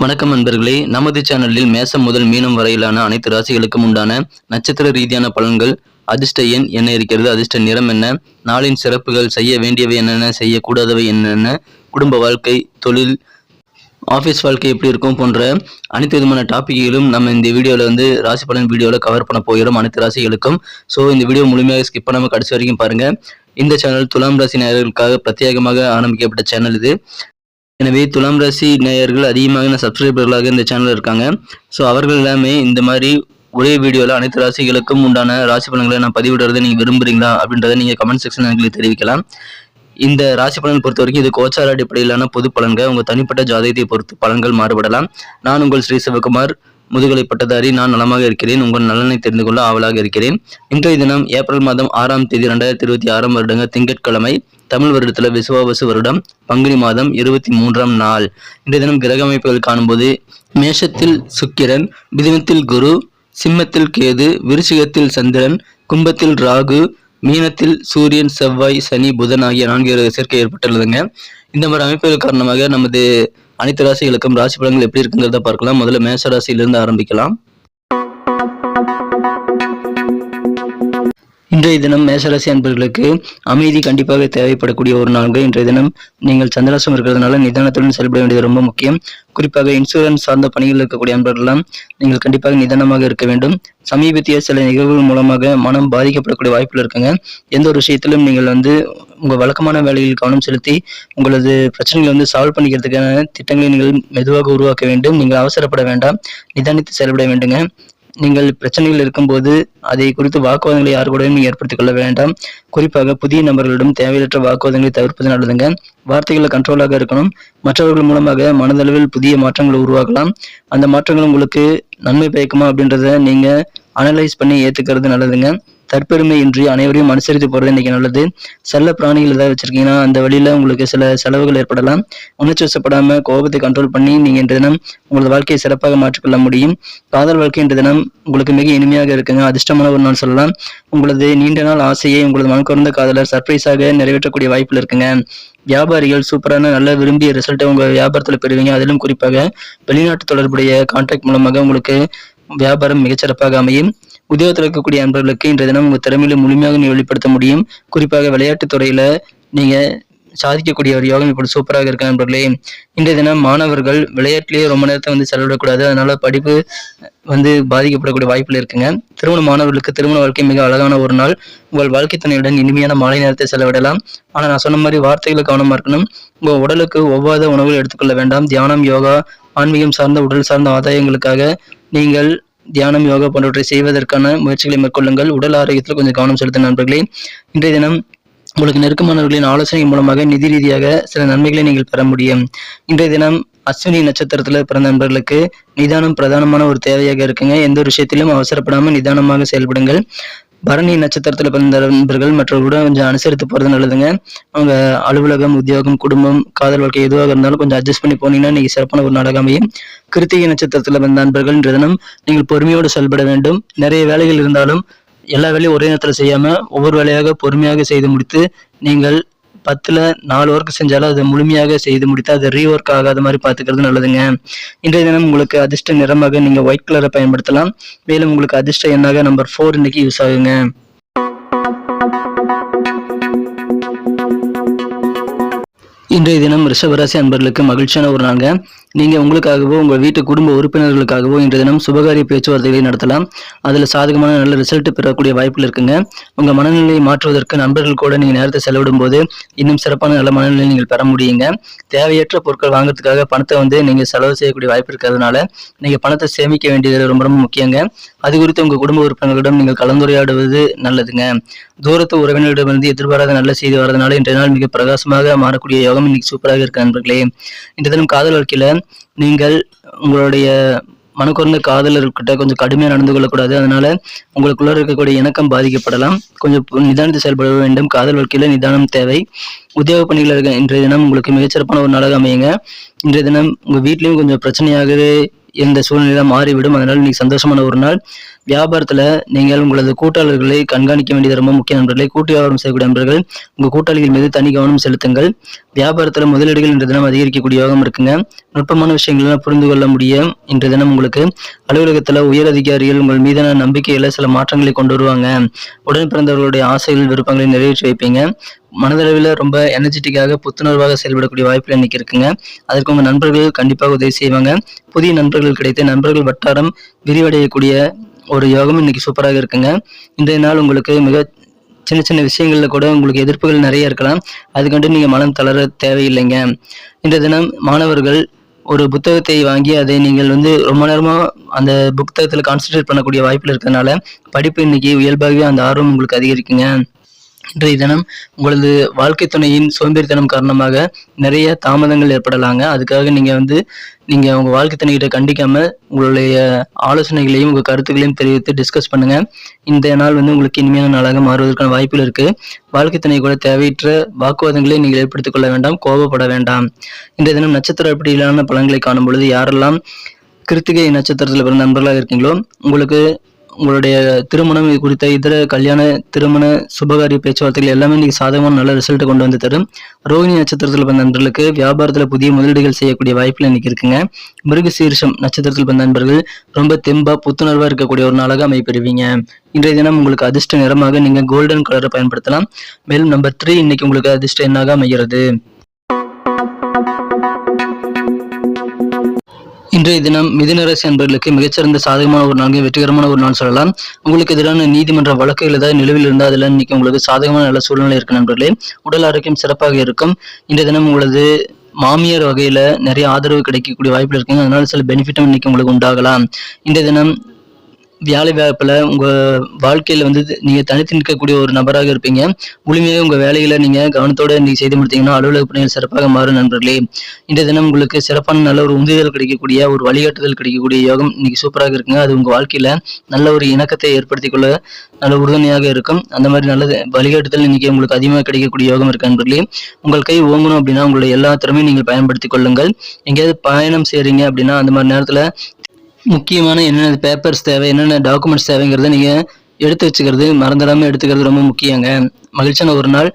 வணக்கம் நண்பர்களே, நமது சேனலில் மேசம் முதல் மீனம் வரையிலான அனைத்து ராசிகளுக்கும் உண்டான நட்சத்திர ரீதியான பலன்கள், அதிர்ஷ்ட எண் என்ன இருக்கிறது, அதிர்ஷ்ட நிறம் என்ன, நாளின் சிறப்புகள், செய்ய வேண்டியவை என்னென்ன, செய்யக்கூடாதவை என்னென்ன, குடும்ப வாழ்க்கை, தொழில், ஆஃபீஸ் வாழ்க்கை எப்படி இருக்கும் போன்ற அனைத்து விதமான டாப்பிக்குகளும் நம்ம இந்த வீடியோவில் ராசி பலன் வீடியோவில் கவர் பண்ண போகிறோம் அனைத்து ராசிகளுக்கும். ஸோ இந்த வீடியோ முழுமையாக ஸ்கிப் பண்ணாமல் கடைசி வரைக்கும் பாருங்கள். இந்த சேனல் துலாம் ராசி நேயர்களுக்காக பிரத்யேகமாக ஆரம்பிக்கப்பட்ட சேனல் இது. எனவே துலாம் ராசி நேயர்கள் அதிகமாக சப்ஸ்கிரைபர்களாக இந்த சேனலில் இருக்காங்க. ஸோ அவர்கள் எல்லாமே இந்த மாதிரி ஒரே வீடியோவில் அனைத்து ராசிகளுக்கும் உண்டான ராசி பலன்களை நான் பதிவிடுறதை நீங்கள் விரும்புகிறீங்களா அப்படின்றத நீங்கள் கமெண்ட் செக்ஷன் எங்களுக்கு தெரிவிக்கலாம். இந்த ராசி பலன் பொறுத்த வரைக்கும் இது கோச்சார அடிப்படையிலான பொது பலன்கள். உங்கள் தனிப்பட்ட ஜாதகத்தை பொறுத்து பலன்கள் மாறுபடலாம். நான் உங்கள் ஸ்ரீ சிவகுமார், முதுகலை பட்டதாரி. நான் நலமாக இருக்கிறேன். உங்கள் நலனை தெரிந்து கொள்ள ஆவலாக இருக்கிறேன். இன்றைய தினம் ஏப்ரல் மாதம் 6ஆம் தேதி 2026 வருடங்க திங்கட்கிழமை. தமிழ் வருடத்தில் விசுவாவசு வருடம் பங்குனி மாதம் 23ஆம் நாள். இன்றைய தினம் கிரக அமைப்புகள் காணும்போது மேஷத்தில் சுக்கிரன், மிதுனத்தில் குரு, சிம்மத்தில் கேது, விருச்சிகத்தில் சந்திரன், கும்பத்தில் ராகு, மீனத்தில் சூரியன், செவ்வாய், சனி, புதன் ஆகிய 4 சேர்க்கை ஏற்பட்டுள்ளதுங்க. இந்த மாதிரி அமைப்புகள் காரணமாக நமது அனைத்து ராசிகளுக்கும் ராசி பலன்கள் எப்படி இருக்குங்கிறத பார்க்கலாம். முதல்ல மேஷ ராசியிலிருந்து ஆரம்பிக்கலாம். இன்றைய தினம் மேஷராசி அன்பர்களுக்கு அமைதி கண்டிப்பாக தேவைப்படக்கூடிய ஒரு நாள். இன்றைய தினம் நீங்கள் சந்திராசம் இருக்கிறதுனால நிதானத்துடன் செயல்பட வேண்டியது ரொம்ப முக்கியம். குறிப்பாக இன்சூரன்ஸ் சார்ந்த பணிகள் இருக்கக்கூடிய அன்பர்களெல்லாம் நீங்கள் கண்டிப்பாக நிதானமாக இருக்க வேண்டும். சமீபத்திய சில நிகழ்வுகள் மூலமாக மனம் பாதிக்கப்படக்கூடிய வாய்ப்புகள் இருக்குங்க. எந்த ஒரு விஷயத்திலும் நீங்கள் உங்கள் வழக்கமான வேலையில் கவனம் செலுத்தி உங்களது பிரச்சனைகளை சால்வ் பண்ணிக்கிறதுக்கான திட்டங்களை நீங்கள் மெதுவாக உருவாக்க வேண்டும். நீங்கள் அவசரப்பட வேண்டாம், நிதானித்து செயல்பட வேண்டுங்க. நீங்கள் பிரச்சனைகள் இருக்கும்போது அதை குறித்து வாக்குவாதங்களை யாரு கூடவும் நீங்கள் ஏற்படுத்திக் கொள்ள வேண்டாம். குறிப்பாக புதிய நபர்களிடம் தேவையற்ற வாக்குவாதங்களை தவிர்ப்பது நல்லதுங்க. வார்த்தைகளை கண்ட்ரோலாக இருக்கணும். மற்றவர்கள் மூலமாக மனதளவில் புதிய மாற்றங்களை உருவாக்கலாம். அந்த மாற்றங்கள் உங்களுக்கு நன்மை பயக்குமா அப்படின்றத நீங்க அனலைஸ் பண்ணி ஏத்துக்கிறது நல்லதுங்க. தற்பெருமை இன்றி அனைவரையும் அனுசரித்து போறது இன்னைக்கு நல்லது. செல்ல பிராணிகள் ஏதாவது வச்சிருக்கீங்கன்னா அந்த வழியில உங்களுக்கு சில செலவுகள் ஏற்படலாம். உணர்ச்சி வசப்படாம கோபத்தை கண்ட்ரோல் பண்ணி நீங்க இன்றைய தினம் உங்களது வாழ்க்கையை சிறப்பாக மாற்றிக்கொள்ள முடியும். காதல் வாழ்க்கை இன்றைய தினம் உங்களுக்கு மிக இனிமையாக இருக்குங்க. அதிர்ஷ்டமான ஒரு நாள் சொல்லலாம். உங்களது நீண்ட நாள் ஆசையை உங்களது மனக்குறந்த காதலர் சர்ப்ரைஸாக நிறைவேற்றக்கூடிய வாய்ப்புகள் இருக்குங்க. வியாபாரிகள் சூப்பரான நல்ல விரும்பிய ரிசல்ட்டை உங்க வியாபாரத்தில் பெறுவீங்க. அதிலும் குறிப்பாக வெளிநாட்டு தொடர்புடைய கான்டாக்ட் மூலமாக உங்களுக்கு வியாபாரம் மிகச்சிறப்பாக அமையும். உத்தியோகத்தில் இருக்கக்கூடிய அன்பர்களுக்கு இன்றைய தினம் உங்கள் திறமையில முழுமையாக வெளிப்படுத்த முடியும். குறிப்பாக விளையாட்டுத் துறையில நீங்க சாதிக்கக்கூடிய ஒரு யோகம் இப்படி சூப்பராக இருக்க நண்பர்களே. இன்றைய தினம் மாணவர்கள் விளையாட்டிலேயே ரொம்ப நேரத்தை செலவிடக்கூடாது. அதனால படிப்பு பாதிக்கப்படக்கூடிய வாய்ப்புகள் இருக்குங்க. திருமண மாணவர்களுக்கு திருமண வாழ்க்கை மிக அழகான ஒரு நாள். உங்கள் வாழ்க்கை துணையுடன் இனிமையான மாலை நேரத்தை செலவிடலாம். ஆனா நான் சொன்ன மாதிரி வார்த்தைகளை கவனமா இருக்கணும். உங்க உடலுக்கு ஒவ்வாத உணவுகள் எடுத்துக்கொள்ள வேண்டாம். தியானம், யோகா, ஆன்மீகம் சார்ந்த உடல் சார்ந்த ஆதாயங்களுக்காக நீங்கள் தியானம், யோகா போன்றவற்றை செய்வதற்கான முயற்சிகளை மேற்கொள்ளுங்கள். உடல் ஆரோக்கியத்தில் கொஞ்சம் கவனம் செலுத்தும் நண்பர்களே. இன்றைய தினம் உங்களுக்கு நெருக்கமானவர்களின் ஆலோசனை மூலமாக நிதி ரீதியாக சில நன்மைகளை நீங்கள் பெற முடியும். இன்றைய தினம் அஸ்வினி நட்சத்திரத்துல பிறந்த நண்பர்களுக்கு நிதானம் பிரதானமான ஒரு தேவையாக இருக்குங்க. எந்த ஒரு விஷயத்திலும் அவசரப்படாமல் நிதானமாக செயல்படுங்கள். பரணி நட்சத்திரத்துல பிறந்த நண்பர்கள் மற்றவர்களுடன் கொஞ்சம் அனுசரித்து போறது நல்லதுங்க. அவங்க அலுவலகம், உத்தியோகம், குடும்பம், காதல் வாழ்க்கை எதுவாக இருந்தாலும் கொஞ்சம் அட்ஜஸ்ட் பண்ணி போனீங்கன்னா நீங்க சிறப்பான ஒரு நாளாக அமையும். கிருத்திகை நட்சத்திரத்துல பிறந்த நண்பர்கள் இன்றைய தினம் நீங்கள் பொறுமையோடு செயல்பட வேண்டும். நிறைய வேலைகள் இருந்தாலும் எல்லா வேலையும் ஒரே நேரத்தில் செய்யாம ஒவ்வொரு வேலையாக பொறுமையாக செய்து முடித்து நீங்கள் 10ல் 4 ஒர்க் செஞ்சாலும் அதை முழுமையாக செய்து முடித்து அதை ரீஒர்க் ஆகாத மாதிரி பார்த்துக்கிறது நல்லதுங்க. இன்றைய தினம் உங்களுக்கு அதிர்ஷ்ட நிறமாக நீங்க ஒயிட் கலரை பயன்படுத்தலாம். மேலும் உங்களுக்கு அதிர்ஷ்ட எண்ணாக நம்பர் 4 இன்னைக்கு யூஸ் ஆகுங்க. இன்றைய தினம் ரிஷபராசி அன்பர்களுக்கு மகிழ்ச்சியான ஒரு நாங்க. நீங்க உங்களுக்காகவோ உங்கள் வீட்டு குடும்ப உறுப்பினர்களுக்காகவோ இன்றைய தினம் சுபகாரிய பேச்சுவார்த்தைகளை நடத்தலாம். அதுல சாதகமான நல்ல ரிசல்ட் பெறக்கூடிய வாய்ப்புகள் இருக்குங்க. உங்க மனநிலையை மாற்றுவதற்கு நண்பர்கள் கூட நீங்க நேரத்தை செலவிடும் போது இன்னும் சிறப்பான நல்ல மனநிலையை நீங்கள் பெற முடியுங்க. தேவையற்ற பொருட்கள் வாங்குறதுக்காக பணத்தை நீங்க செலவு செய்யக்கூடிய வாய்ப்பு இருக்கிறதுனால நீங்க பணத்தை சேமிக்க வேண்டியது ரொம்ப ரொம்ப முக்கியங்க. அது குறித்து உங்க குடும்ப உறுப்பினர்களிடம் நீங்கள் கலந்துரையாடுவது நல்லதுங்க. தூரத்து உறவினர்களிடமிருந்து எதிர்பாராத நல்ல செய்தி வரதுனால இன்றைய நாள் மிக பிரகாசமாக மாறக்கூடிய யோகம் இன்னைக்கு சூப்பராக இருக்கு நண்பர்களே. இன்றைய தினம் காதல் வாழ்க்கையில நீங்கள் உங்களுடைய மனக்குறந்த காதலர்கிட்ட கொஞ்சம் கடுமையாக நடந்து கொள்ளக்கூடாது. அதனால உங்களுக்குள்ள இருக்கக்கூடிய இணக்கம் பாதிக்கப்படலாம். கொஞ்சம் நிதானத்தை செயல்பட வேண்டும். காதல் வாழ்க்கையில நிதானம் தேவை. உத்தியோக பணிகள் இருக்க இன்றைய தினம் உங்களுக்கு மிகச்சிறப்பான ஒரு நாளாக அமையுங்க. இன்றைய தினம் உங்க வீட்லயும் கொஞ்சம் பிரச்சனையாகவே இருந்த சூழ்நிலை மாறிவிடும். அதனால இன்னைக்கு சந்தோஷமான ஒரு நாள். வியாபாரத்துல நீங்கள் உங்களது கூட்டாளர்களை கண்காணிக்க வேண்டியது ரொம்ப முக்கிய நண்பர்களே. கூட்டு வியாபாரம் செய்யக்கூடிய நண்பர்கள் உங்க கூட்டாளிகள் மீது தனி கவனம் செலுத்துங்கள். வியாபாரத்துல முதலீடுகள் இன்று தினம் அதிகரிக்கக்கூடிய யோகம் இருக்குங்க. நுட்பமான விஷயங்கள்லாம் புரிந்து கொள்ள முடியும். இன்று தினம் உங்களுக்கு அலுவலகத்துல உயர் அதிகாரிகள் உங்கள் மீதான நம்பிக்கையில சில மாற்றங்களை கொண்டு வருவாங்க. உடன் பிறந்தவர்களுடைய ஆசைகள் விருப்பங்களை நிறைவேற்றி வைப்பீங்க. மனதளவில் ரொம்ப எனர்ஜெட்டிக்காக புத்துணர்வாக செயல்படக்கூடிய வாய்ப்புகள் இன்னைக்கு இருக்குங்க. அதற்கு உங்க நண்பர்கள் கண்டிப்பாக உதவி செய்வாங்க. புதிய நண்பர்கள் கிடைத்து நண்பர்கள் வட்டாரம் விரிவடையக்கூடிய ஒரு யோகம் இன்னைக்கு சூப்பராக இருக்குங்க. இன்றைய நாள் உங்களுக்கு மிக சின்ன சின்ன விஷயங்கள்ல கூட உங்களுக்கு எதிர்ப்புகள் நிறைய இருக்கலாம். அதுக்கண்டு நீங்க மனம் தளர தேவையில்லைங்க. இன்றைய தினம் மாணவர்கள் ஒரு புத்தகத்தை வாங்கி அதை நீங்கள் ரொம்ப நேரமா அந்த புத்தகத்துல கான்சென்ட்ரேட் பண்ணக்கூடிய வாய்ப்புகள் இருக்கிறதுனால படிப்பு இன்னைக்கு இயல்பாகவே அந்த ஆர்வம் உங்களுக்கு அதிகரிக்குங்க. இன்றைய தினம் உங்களது வாழ்க்கை துணையின் சோம்பேறித்தனம் காரணமாக நிறைய தாமதங்கள் ஏற்படலாங்க. அதுக்காக நீங்க உங்க வாழ்க்கை துணைகிட்ட கண்டிக்காம உங்களுடைய ஆலோசனைகளையும் உங்க கருத்துக்களையும் தெரிவித்து டிஸ்கஸ் பண்ணுங்க. இந்த நாள் உங்களுக்கு இனிமையான நாளாக மாறுவதற்கான வாய்ப்புகள் இருக்கு. வாழ்க்கை துணை கூட தேவையற்ற வாக்குவாதங்களை நீங்கள் ஏற்படுத்திக் கொள்ள வேண்டாம், கோபப்பட வேண்டாம். இன்றைய தினம் நட்சத்திர அடிப்படையிலான பலன்களை காணும் பொழுது யாரெல்லாம் கிருத்திகை நட்சத்திரத்தில் பிறந்த நண்பர்களாக இருக்கீங்களோ உங்களுக்கு உங்களுடைய திருமணம் குறித்த இதர கல்யாண திருமண சுபகாரிய பேச்சுவார்த்தைகள் எல்லாமே இன்னைக்கு சாதகமான நல்ல ரிசல்ட் கொண்டு வந்து தரும். ரோகிணி நட்சத்திரத்தில் பிறந்த நண்பர்களுக்கு வியாபாரத்துல புதிய முதலீடுகள் செய்யக்கூடிய வாய்ப்புகள் இன்னைக்கு இருக்குங்க. மிருகசீரிஷம் நட்சத்திரத்தில் பிறந்த நண்பர்கள் ரொம்ப தெம்பா புத்துணர்வா இருக்கக்கூடிய ஒரு நாளாக அமைப்பெறுவீங்க. இன்றைய தினம் உங்களுக்கு அதிர்ஷ்ட நிறமாக நீங்க கோல்டன் கலரை பயன்படுத்தலாம். மேலும் நம்பர் 3 இன்னைக்கு உங்களுக்கு அதிர்ஷ்ட எண்ணாக அமைகிறது. இன்றைய தினம் மிதுன ராசி அன்பர்களுக்கு மிகச்சிறந்த சாதகமான ஒரு நாள், வெற்றிகரமான ஒரு நாள் சொல்லலாம். உங்களுக்கு எதிரான நீதிமன்ற வழக்குகள் ஏதாவது நிலுவையில் இருந்தால் அதில் இன்னைக்கு உங்களுக்கு சாதகமான நல்ல சூழ்நிலை இருக்கு நண்பர்களே. உடல் ஆரோக்கியம் சிறப்பாக இருக்கும். இன்றைய தினம் உங்களது மாமியார் வகையில நிறைய ஆதரவு கிடைக்கக்கூடிய வாய்ப்புகள் இருக்குங்க. அதனால சில பெனிஃபிட்டும் இன்னைக்கு உங்களுக்கு உண்டாகலாம். இன்றைய தினம் வேலை வாய்ப்புல உங்க வாழ்க்கையில நீங்க தனித்து நிற்கக்கூடிய ஒரு நபராக இருப்பீங்க. முழுமையாக உங்க வேலைகளை நீங்க கவனத்தோட நீங்க செய்து முடித்தீங்கன்னா அலுவலக பணிகள் சிறப்பாக மாறும் நண்பர்களே. இன்றைய தினம் உங்களுக்கு சிறப்பான நல்ல ஒரு உந்துதல் கிடைக்கக்கூடிய ஒரு வழிகாட்டுதல் கிடைக்கக்கூடிய யோகம் இன்னைக்கு சூப்பராக இருக்குங்க. அது உங்க வாழ்க்கையில நல்ல ஒரு இணக்கத்தை ஏற்படுத்திக் கொள்ள நல்ல உறுதுணையாக இருக்கும். அந்த மாதிரி நல்ல வழிகாட்டுதல் இன்னைக்கு உங்களுக்கு அதிகமாக கிடைக்கக்கூடிய யோகம் இருக்கு நண்பர்களே. உங்கள் கை ஓங்கணும் அப்படின்னா உங்களுடைய எல்லா திறமையும் நீங்கள் பயன்படுத்திக் கொள்ளுங்கள். எங்கேயாவது பயணம் செய்றீங்க அப்படின்னா அந்த மாதிரி நேரத்துல முக்கியமான என்னென்ன பேப்பர்ஸ் தேவை, என்னென்ன டாக்குமெண்ட்ஸ் தேவைங்கிறத நீங்க எடுத்து வச்சுக்கிறது மறந்துடாம எடுத்துக்கிறது ரொம்ப முக்கியங்க. மகிழ்ச்சியான ஒரு நாள்.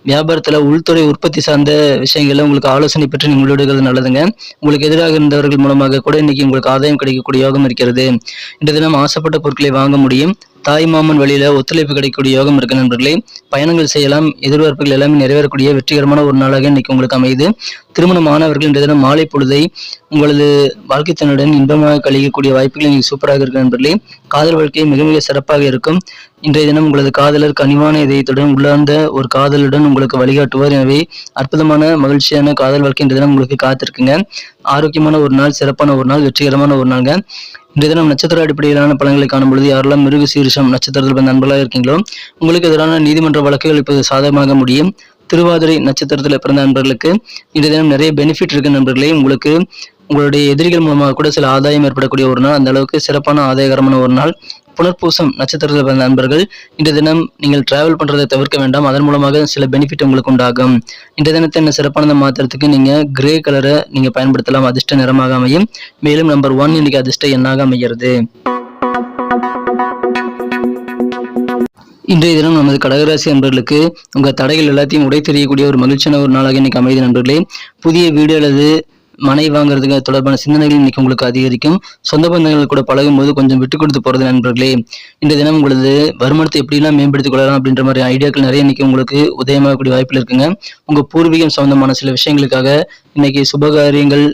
வியாபாரத்துல உள்துறை உற்பத்தி சார்ந்த விஷயங்கள்ல உங்களுக்கு ஆலோசனை பெற்று நீங்க முடிவெடுக்கிறது நல்லதுங்க. உங்களுக்கு எதிராக இருந்தவர்கள் மூலமாக கூட இன்னைக்கு உங்களுக்கு ஆதாயம் கிடைக்கக்கூடிய யோகம் இருக்கிறது. இந்த தினம் ஆசைப்பட்ட பொருட்களை வாங்க முடியும். தாய் மாமன் வழியில ஒத்துழைப்பு கிடைக்கக்கூடிய யோகம் இருக்கு நண்பர்களே. பயணங்கள் செய்யலாம். எதிர்பார்ப்புகள் எல்லாமே நிறைவேறக்கூடிய வெற்றிகரமான ஒரு நாளாக இன்னைக்கு உங்களுக்கு அமையுது. திருமணமானவர்கள் இன்றைய தினம் மாலை பொழுதை உங்களது வாழ்க்கை துணையுடன் இன்பமாக கழிக்கக்கூடிய வாய்ப்புகள் இன்னைக்கு சூப்பராக இருக்கு நண்பர்களே. காதல் வாழ்க்கை மிக மிக சிறப்பாக இருக்கும். இன்றைய தினம் உங்களது காதலர் கனிவான இதயத்துடன் உள்ளார்ந்த ஒரு காதலுடன் உங்களுக்கு வழிகாட்டுவார். எனவே அற்புதமான மகிழ்ச்சியான காதல் வாழ்க்கை இன்றைய தினம் உங்களுக்கு காத்திருக்குங்க. ஆரோக்கியமான ஒரு நாள், சிறப்பான ஒரு நாள், வெற்றிகரமான ஒரு நாள்ங்க. இன்றைய தினம் நட்சத்திர அடிப்படையிலான பலன்களை காணும் பொழுது யாரெல்லாம் மிருக சீரிஷம் நட்சத்திரத்தில் நண்பர்களாக இருக்கீங்களோ உங்களுக்கு எதிரான நீதிமன்ற வழக்குகள் இப்போது சாதகமாக முடியும். திருவாதிரை நட்சத்திரத்தில் பிறந்த நண்பர்களுக்கு இன்றைய தினம் நிறைய பெனிஃபிட் இருக்கு நண்பர்களே. உங்களுக்கு உங்களுடைய எதிரிகள் மூலமாக கூட சில ஆதாயம் ஏற்படக்கூடிய ஒரு நாள், அந்த அளவுக்கு சிறப்பான ஆதாயகரமான ஒரு நாள். புனர்பூசம் நட்சத்திரத்தில் பிறந்த நண்பர்கள் இன்றைய தினம் நீங்கள் டிராவல் பண்றதை தவிர்க்க வேண்டாம். அதன் மூலமாக சில பெனிஃபிட் உங்களுக்கு உண்டாகும். இன்றைய தினத்தை என்ன சிறப்பானதை மாத்திரத்துக்கு நீங்க கிரே கலரை நீங்க பயன்படுத்தலாம். அதிர்ஷ்ட நிறமாக அமையும். மேலும் நம்பர் 1 இன்னைக்கு அதிர்ஷ்ட எண்ணாக அமைகிறது. இன்றைய தினம் நமது கடகராசி நண்பர்களுக்கு உங்க தடைகள் எல்லாத்தையும் உடை தெரியக்கூடிய ஒரு மகிழ்ச்சியான ஒரு நாளாக இன்னைக்கு அமைதி நண்பர்களே. புதிய வீடு அல்லது மனை வாங்குறதுக்கு தொடர்பான சிந்தனைகள் இன்னைக்கு உங்களுக்கு அதிகரிக்கும். சொந்த பந்தங்கள் கூட பழகும் போது கொஞ்சம் விட்டு கொடுத்து போறது நண்பர்களே. இன்றைய தினம் உங்களது வருமானத்தை எப்படிலாம் மேம்படுத்திக் கொள்ளலாம் அப்படின்ற மாதிரி ஐடியாக்கள் நிறைய இன்னைக்கு உங்களுக்கு உதயமாகக்கூடிய வாய்ப்புகள் இருக்குங்க. உங்க பூர்வீகம் சம்பந்தமான சில விஷயங்களுக்காக இன்னைக்கு சுபகாரியங்கள்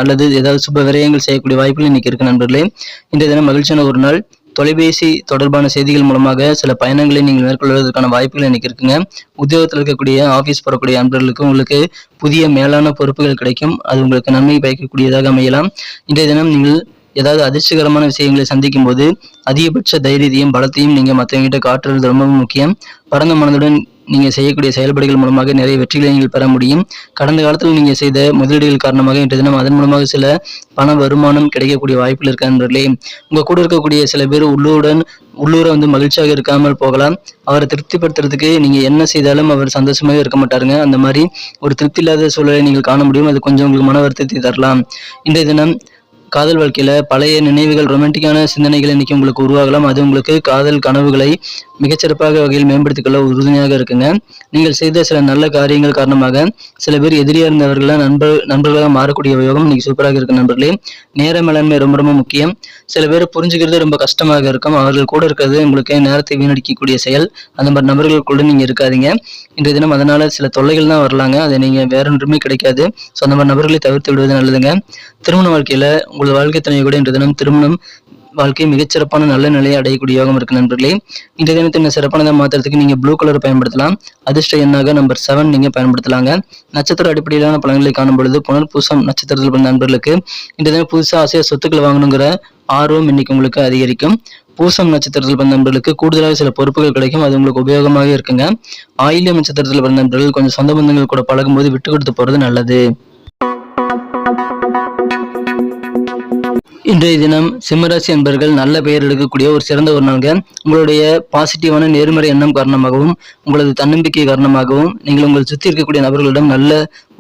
அல்லது ஏதாவது சுப விரயங்கள் செய்யக்கூடிய வாய்ப்புகள் இன்னைக்கு இருக்கு நண்பர்களே. இன்றைய தினம் மகிழ்ச்சியான ஒரு நாள். தொலைபேசி தொடர்பான செய்திகள் மூலமாக சில பயணங்களை நீங்கள் மேற்கொள்வதற்கான வாய்ப்புகள் இன்னைக்கு இருக்குங்க. உத்தியோகத்தில் இருக்கக்கூடிய ஆபீஸ் போறக்கூடிய நண்பர்களுக்கு உங்களுக்கு புதிய மேலான பொறுப்புகள் கிடைக்கும். அது உங்களுக்கு நன்மை பயக்கக்கூடியதாக அமையலாம். இன்றைய தினம் நீங்கள் ஏதாவது அதிர்ச்சிகரமான விஷயங்களை சந்திக்கும் போது அதிகபட்ச தைரியத்தையும் பலத்தையும் நீங்க மற்றவங்கிட்ட காட்டுறது ரொம்ப முக்கியம். பரந்த மனதுடன் நீங்க செய்யக்கூடிய செயல்பாடுகள் மூலமாக நிறைய வெற்றிகளை நீங்கள் பெற முடியும். கடந்த காலத்தில் நீங்க செய்த முதலீடுகள் காரணமாக இன்றைய தினம் அதன் மூலமாக சில பண வருமானம் கிடைக்கக்கூடிய வாய்ப்புகள் இருக்கு நண்பர்களே. உங்க கூட இருக்கக்கூடிய சில பேர் உள்ளூரை மகிழ்ச்சியாக இருக்காமல் போகலாம். அவரை திருப்திப்படுத்துறதுக்கு நீங்க என்ன செய்தாலும் அவர் சந்தோஷமாக இருக்க மாட்டாருங்க. அந்த மாதிரி ஒரு திருப்தி இல்லாத சூழலை நீங்கள் காண முடியும். அது கொஞ்சம் உங்களுக்கு மன வருத்தத்தை தரலாம். இன்றைய தினம் காதல் வாழ்க்கையில பழைய நினைவுகள், ரொமான்டிக்கான சிந்தனைகள் இன்னைக்கு உங்களுக்கு உருவாகலாம். அது உங்களுக்கு காதல் கனவுகளை மிகச்சிறப்பாக வகையில் மேம்படுத்திக் கொள்ள உறுதுணையாக இருக்குங்க. நீங்கள் செய்த சில நல்ல காரியங்கள் காரணமாக சில பேர் எதிரியா இருந்தவர்களாம் நண்பர்களாக மாறக்கூடிய யோகம் இன்னைக்கு சூப்பராக இருக்கு நண்பர்களே. நேர மேலாண்மை ரொம்ப ரொம்ப முக்கியம். சில பேர் புரிஞ்சுக்கிறது ரொம்ப கஷ்டமாக இருக்கும். அவர்கள் கூட இருக்கிறது உங்களுக்கு நேரத்தை வீணடிக்கக்கூடிய செயல். அந்த மாதிரி நபர்கள் கூட நீங்க இருக்காதீங்க. இன்றைய தினம் அதனால சில தொல்லைகள் தான் வரலாங்க. அதை நீங்க வேற ஒன்றுமே கிடைக்காது. ஸோ அந்த மாதிரி நபர்களை தவிர்த்து விடுவது நல்லதுங்க. திருமண வாழ்க்கையில உங்களது வாழ்க்கை துணை கூட இன்றைய தினம் திருமணம் வாழ்க்கை மிகச்சிறப்பான நல்ல நிலையை அடையக்கூடிய யோகம் இருக்கு நண்பர்களே. இந்த தினத்தின் சிறப்பானதை மாற்றுறதுக்கு நீங்க ப்ளூ கலர் பயன்படுத்தலாம். அதிர்ஷ்ட எண்ணாக நம்பர் 7 நீங்க பயன்படுத்தலாங்க. நட்சத்திர அடிப்படையிலான பலன்களை காணும் பொழுது புனர்பூசம் நட்சத்திரத்தில் பிறந்த நண்பர்களுக்கு இந்த தினம் புதுசா ஆசையா சொத்துக்கள் வாங்கணுங்கிற ஆர்வம் இன்னைக்கு உங்களுக்கு அதிகரிக்கும். பூசம் நட்சத்திரத்தில் பிறந்த நண்பர்களுக்கு கூடுதலாக சில பொறுப்புகள் கிடைக்கும். அது உங்களுக்கு உபயோகமாக இருக்குங்க. ஆயில்யம் நட்சத்திரத்தில் பிறந்த நண்பர்கள் கொஞ்சம் சொந்த பந்தங்கள் கூட பழகும்போது விட்டு கொடுத்து போறது நல்லது. இன்றைய தினம் சிம்மராசி அன்பர்கள் நல்ல பெயர் எடுக்கக்கூடிய ஒரு சிறந்த ஒரு நாளுங்க. உங்களுடைய பாசிட்டிவான நேர்மறை எண்ணம் காரணமாகவும் உங்களது தன்னம்பிக்கை காரணமாகவும் நீங்கள் உங்களை சுற்றி இருக்கக்கூடிய நபர்களிடம் நல்ல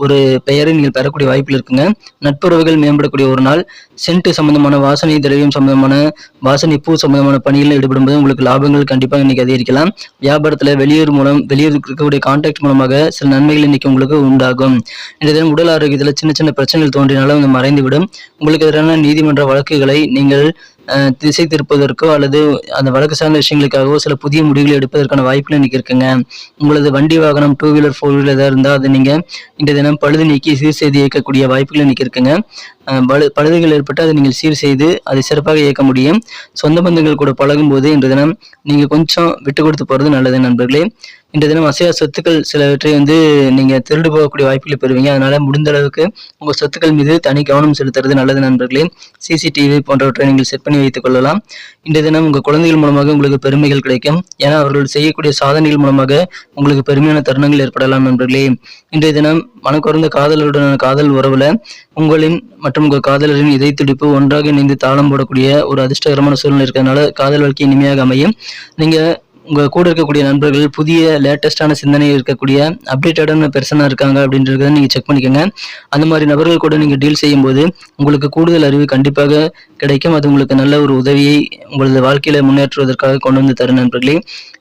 ஒரு பெயரை நீங்கள் பெறக்கூடிய வாய்ப்பில் இருக்குங்க. நட்புறவுகள் மேம்படக்கூடிய ஒரு நாள். சென்ட் சம்பந்தமான வாசனை திரவியம் சம்பந்தமான வாசனை பூ சம்பந்தமான பணிகளில் ஈடுபடும்போது உங்களுக்கு லாபங்கள் கண்டிப்பாக இன்னைக்கு அதிகரிக்கலாம். வியாபாரத்தில் வெளியூர் இருக்கக்கூடிய கான்டாக்ட் மூலமாக சில நன்மைகள் இன்னைக்கு உங்களுக்கு உண்டாகும். இன்றைய தினம் உடல் ஆரோக்கியத்தில் சின்ன சின்ன பிரச்சனைகள் தோன்றினாலும் அது மறைந்துவிடும். உங்களுக்கு எதிரான நீதிமன்ற வழக்குகளை நீங்கள் திசை திருப்பதற்கோ அல்லது அந்த வழக்கு சார்ந்த விஷயங்களுக்காகவோ சில புதிய முடிவுகளை எடுப்பதற்கான வாய்ப்புகள் இன்னைக்கு இருக்குங்க. உங்களது வண்டி வாகனம் 2 வீலர் 4 வீலர் ஏதாவது இருந்தால் அதை நீங்க இந்த தினம் பழுது நீக்கி சீர் செய்து இயக்கக்கூடிய வாய்ப்புகள் இன்னைக்கு இருக்குங்க. பழுதுகள் ஏற்பட்டு அதை நீங்கள் சீர் செய்து அதை சிறப்பாக இயக்க முடியும். சொந்த பந்தங்கள் கூட பழகும் போது இன்றைய தினம் நீங்க கொஞ்சம் விட்டு கொடுத்து போறது நல்லது நண்பர்களே. இன்றைய தினம் அசையா சொத்துக்கள் சிலவற்றை நீங்க திருடு போகக்கூடிய வாய்ப்புகளை பெறுவீங்க. அதனால முடிந்த அளவுக்கு உங்க சொத்துக்கள் மீது தனி கவனம் செலுத்துறது நல்லது நண்பர்களே. சிசிடிவி போன்றவற்றை நீங்கள் செட் பண்ணி வைத்துக் கொள்ளலாம். இன்றைய தினம் உங்க குழந்தைகள் மூலமாக உங்களுக்கு பெருமைகள் கிடைக்கும். ஏன்னா அவர்கள் செய்யக்கூடிய சாதனைகள் மூலமாக உங்களுக்கு பெருமையான தருணங்கள் ஏற்படலாம் நண்பர்களே. இன்றைய தினம் மனக்குறந்த காதலருடனான காதல் உறவுல உங்களின் மற்றும் உங்க காதலரின் இதய துடிப்பு ஒன்றாக இணைந்து தாளம் போடக்கூடிய ஒரு அதிர்ஷ்டகரமான சூழ்நிலை இருக்கிறதுனால காதல் வாழ்க்கை இனிமையாக அமையும். நீங்க உங்க கூட இருக்கக்கூடிய நண்பர்கள் புதிய லேட்டஸ்டான சிந்தனை இருக்கக்கூடிய அப்டேட்டடான பெர்சனா இருக்காங்க அப்படின்றத நீங்க செக் பண்ணிக்கோங்க. அந்த மாதிரி நபர்கள் கூட நீங்க டீல் செய்யும் போது உங்களுக்கு கூடுதல் அறிவு கண்டிப்பாக கிடைக்கும். அது உங்களுக்கு நல்ல ஒரு உதவியை உங்களது வாழ்க்கையில முன்னேற்றுவதற்காக கொண்டு வந்து தரும் நண்பர்களே.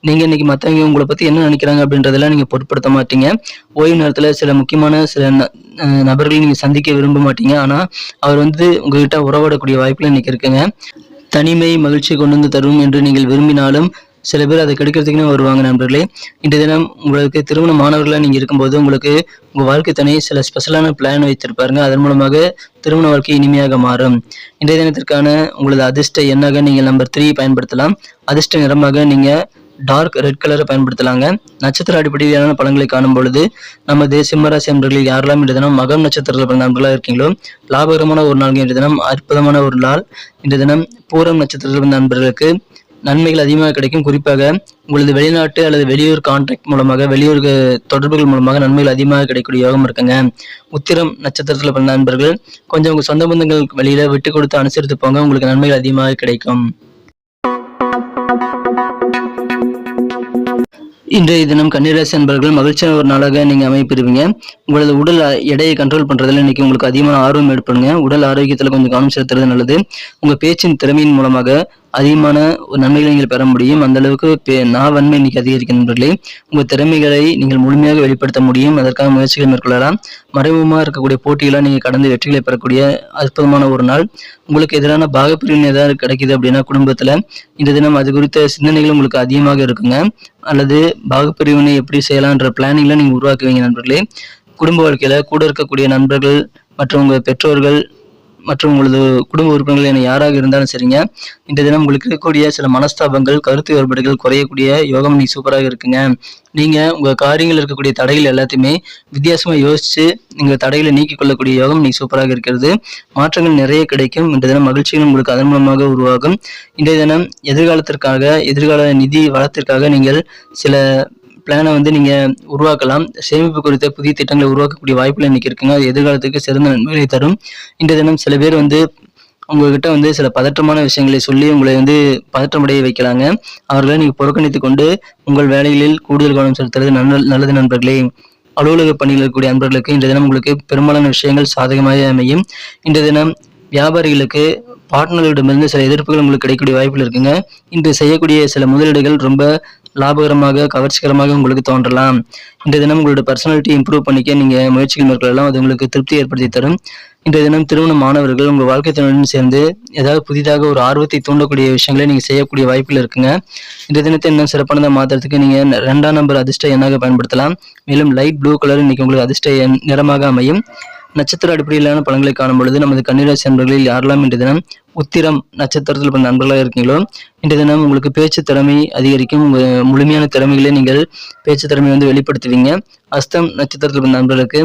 நீங்க இன்னைக்கு மற்றவங்க உங்களை பத்தி என்ன நினைக்கிறாங்க அப்படின்றதெல்லாம் நீங்க பொருட்படுத்த மாட்டீங்க. ஓய்வு நேரத்துல சில முக்கியமான சில நபர்களை நீங்க சந்திக்க விரும்ப மாட்டீங்க. ஆனா அவர் உங்ககிட்ட உறவாடக்கூடிய வாய்ப்புல இன்னைக்கு இருக்குங்க. தனிமை மகிழ்ச்சி கொண்டு வந்து தரும் என்று நீங்கள் விரும்பினாலும் சில பேர் அதை கெடுக்கிறதுக்குன்னு வருவாங்க நண்பர்களே. இன்றைய தினம் உங்களுக்கு திருமண மாணவர்களாக நீங்கள் இருக்கும்போது உங்களுக்கு உங்கள் வாழ்க்கை துணை சில ஸ்பெஷலான பிளான் வைத்திருப்பாருங்க. அதன் மூலமாக திருமண வாழ்க்கை இனிமையாக மாறும். இன்றைய தினத்திற்கான உங்களது அதிர்ஷ்ட எண்ணாக நீங்கள் நம்பர் 3 பயன்படுத்தலாம். அதிர்ஷ்ட நிறமாக நீங்கள் டார்க் ரெட் கலரை பயன்படுத்தலாங்க. நட்சத்திர அடிப்படையிலான பலன்களை காணும் பொழுது நமது சிம்மராசி நண்பர்கள் யாரெல்லாம் இன்றைய தினம் மகம் நட்சத்திரத்தில் பிறந்த நண்பர்களாக இருக்கீங்களோ லாபகரமான ஒரு நாள் இன்றைய தினம், அற்புதமான ஒரு நாள். இன்றைய தினம் பூரம் நட்சத்திரத்தில் பிறந்த நண்பர்களுக்கு நன்மைகள் அதிகமாக கிடைக்கும். குறிப்பாக உங்களது வெளிநாட்டு அல்லது வெளியூர் கான்ட்ராக்ட் மூலமாக வெளியூர் தொடர்புகள் மூலமாக நன்மைகள் அதிகமாக கிடைக்கக்கூடிய யோகம் இருக்குங்க. உத்திரம் நட்சத்திரத்தில் பிறந்த நண்பர்கள் கொஞ்சம் உங்க சொந்த பந்தங்கள் வழியில விட்டு கொடுத்து அனுசரித்து போங்க. உங்களுக்கு நன்மைகள் அதிகமாக கிடைக்கும். இன்றைய தினம் கன்னிராசி அன்பர்கள் மகிழ்ச்சியான ஒரு நாளாக நீங்க அமைப்பிருவீங்க. உங்களது உடல் எடையை கண்ட்ரோல் பண்றதுல இன்னைக்கு உங்களுக்கு அதிகமான ஆர்வம் ஏற்படுங்க. உடல் ஆரோக்கியத்துல கொஞ்சம் கவனம் செலுத்துறது நல்லது. உங்க பேச்சின் திறமையின் மூலமாக அதிகமான ஒரு நன்மைகளை நீங்கள் பெற முடியும். அந்த அளவுக்கு நாவன்மை இன்னைக்கு அதிகரிக்கும் நண்பர்களே. உங்க திறமைகளை நீங்கள் முழுமையாக வெளிப்படுத்த முடியும். அதற்கான முயற்சிகளை மேற்கொள்ளலாம். மறைமுகமாக இருக்கக்கூடிய போட்டிகளை நீங்க கடந்து வெற்றிகளை பெறக்கூடிய அற்புதமான ஒரு நாள். உங்களுக்கு எதிரான பாகப்பிரிவினை ஏதாவது கிடைக்குது அப்படின்னா குடும்பத்துல இந்த தினம் அது குறித்த சிந்தனைகள் உங்களுக்கு அதிகமாக இருக்குங்க. அல்லது பாகப்பிரிவினை எப்படி செய்யலான்ற பிளானிங்ல நீங்க உருவாக்குவீங்க நண்பர்களே. குடும்ப வாழ்க்கையில கூட இருக்கக்கூடிய நண்பர்கள் மற்றும் உங்க பெற்றோர்கள் மற்றும் உங்களது குடும்ப உறுப்பினர்கள் என யாராக இருந்தாலும் சரிங்க, இந்த தினம் உங்களுக்கு இருக்கக்கூடிய சில மனஸ்தாபங்கள் கருத்து வேறுபாடுகள் குறையக்கூடிய யோகம் இன்னைக்கு சூப்பராக இருக்குங்க. நீங்க உங்க காரியங்கள் இருக்கக்கூடிய தடைகள் எல்லாத்தையுமே வித்தியாசமா யோசிச்சு நீங்க தடைகளை நீக்கிக் கொள்ளக்கூடிய யோகம் இன்னைக்கு சூப்பராக இருக்கிறது. மாற்றங்கள் நிறைய கிடைக்கும். இந்த தினம் மகிழ்ச்சிகள் உங்களுக்கு அதன் மூலமாக உருவாகும். இன்றைய தினம் எதிர்கால நிதி வளத்திற்காக நீங்கள் சில பிளானை நீங்க உருவாக்கலாம். சேமிப்பு குறித்த புதிய திட்டங்களை உருவாக்கக்கூடிய வாய்ப்புகள் இன்னைக்கு இருக்குங்க. அது எதிர்காலத்துக்கு சிறந்த நன்மைகளை தரும். இன்றைய தினம் சில பேர் உங்ககிட்ட சில பதற்றமான விஷயங்களை சொல்லி உங்களை பதற்றமடைய வைக்கலாங்க. அவர்களை நீங்க புறக்கணித்துக் கொண்டு உங்கள் வேலைகளில் கூடுதல் கவனம் செலுத்துறது நல்லது நண்பர்களே. அலுவலக பணியில் இருக்கக்கூடிய நண்பர்களுக்கு இன்றைய தினம் உங்களுக்கு பெரும்பாலான விஷயங்கள் சாதகமாக அமையும். இன்றைய தினம் வியாபாரிகளுக்கு பார்ட்னர்களிடமிருந்து சில எதிர்ப்புகள் உங்களுக்கு கிடைக்கக்கூடிய வாய்ப்புகள் இருக்குங்க. இன்று செய்யக்கூடிய சில முதலீடுகள் ரொம்ப லாபகரமாக கவர்ச்சிகரமாக உங்களுக்கு தோன்றலாம். இன்றைய தினம் உங்களோட பர்சனாலிட்டி இம்ப்ரூவ் பண்ணிக்க நீங்க முயற்சிகள் மேற்கொள்ளலாம். அது உங்களுக்கு திருப்தி ஏற்படுத்தி தரும். இன்றைய தினம் திருமண மாணவர்கள் உங்கள் வாழ்க்கை துணையுடன் சேர்ந்து ஏதாவது புதிதாக ஒரு ஆர்வத்தை தூண்டக்கூடிய விஷயங்களை நீங்க செய்யக்கூடிய வாய்ப்புகள் இருக்குங்க. இந்த தினத்தை இன்னும் சிறப்பானதாக மாற்றுறதுக்கு நீங்க 2ஆம் நம்பர் அதிர்ஷ்ட எண்ணாக பயன்படுத்தலாம். மேலும் லைட் ப்ளூ கலர் இன்னைக்கு உங்களுக்கு அதிர்ஷ்ட நிறமாக அமையும். நட்சத்திர அடிப்படையிலான பலன்களை காணும் பொழுது நமது கன்னிராசி நண்பர்களில் யாரெல்லாம் இன்றைய தினம் உத்திரம் நட்சத்திரத்தில் பிறந்த நண்பர்களாக இருக்கீங்களோ இன்றைய தினம் உங்களுக்கு பேச்சு திறமை அதிகரிக்கும். உங்க முழுமையான திறமைகளை நீங்கள் பேச்சு திறமை வெளிப்படுத்துவீங்க. அஸ்தம் நட்சத்திரத்தில் பிறந்த நண்பர்களுக்கு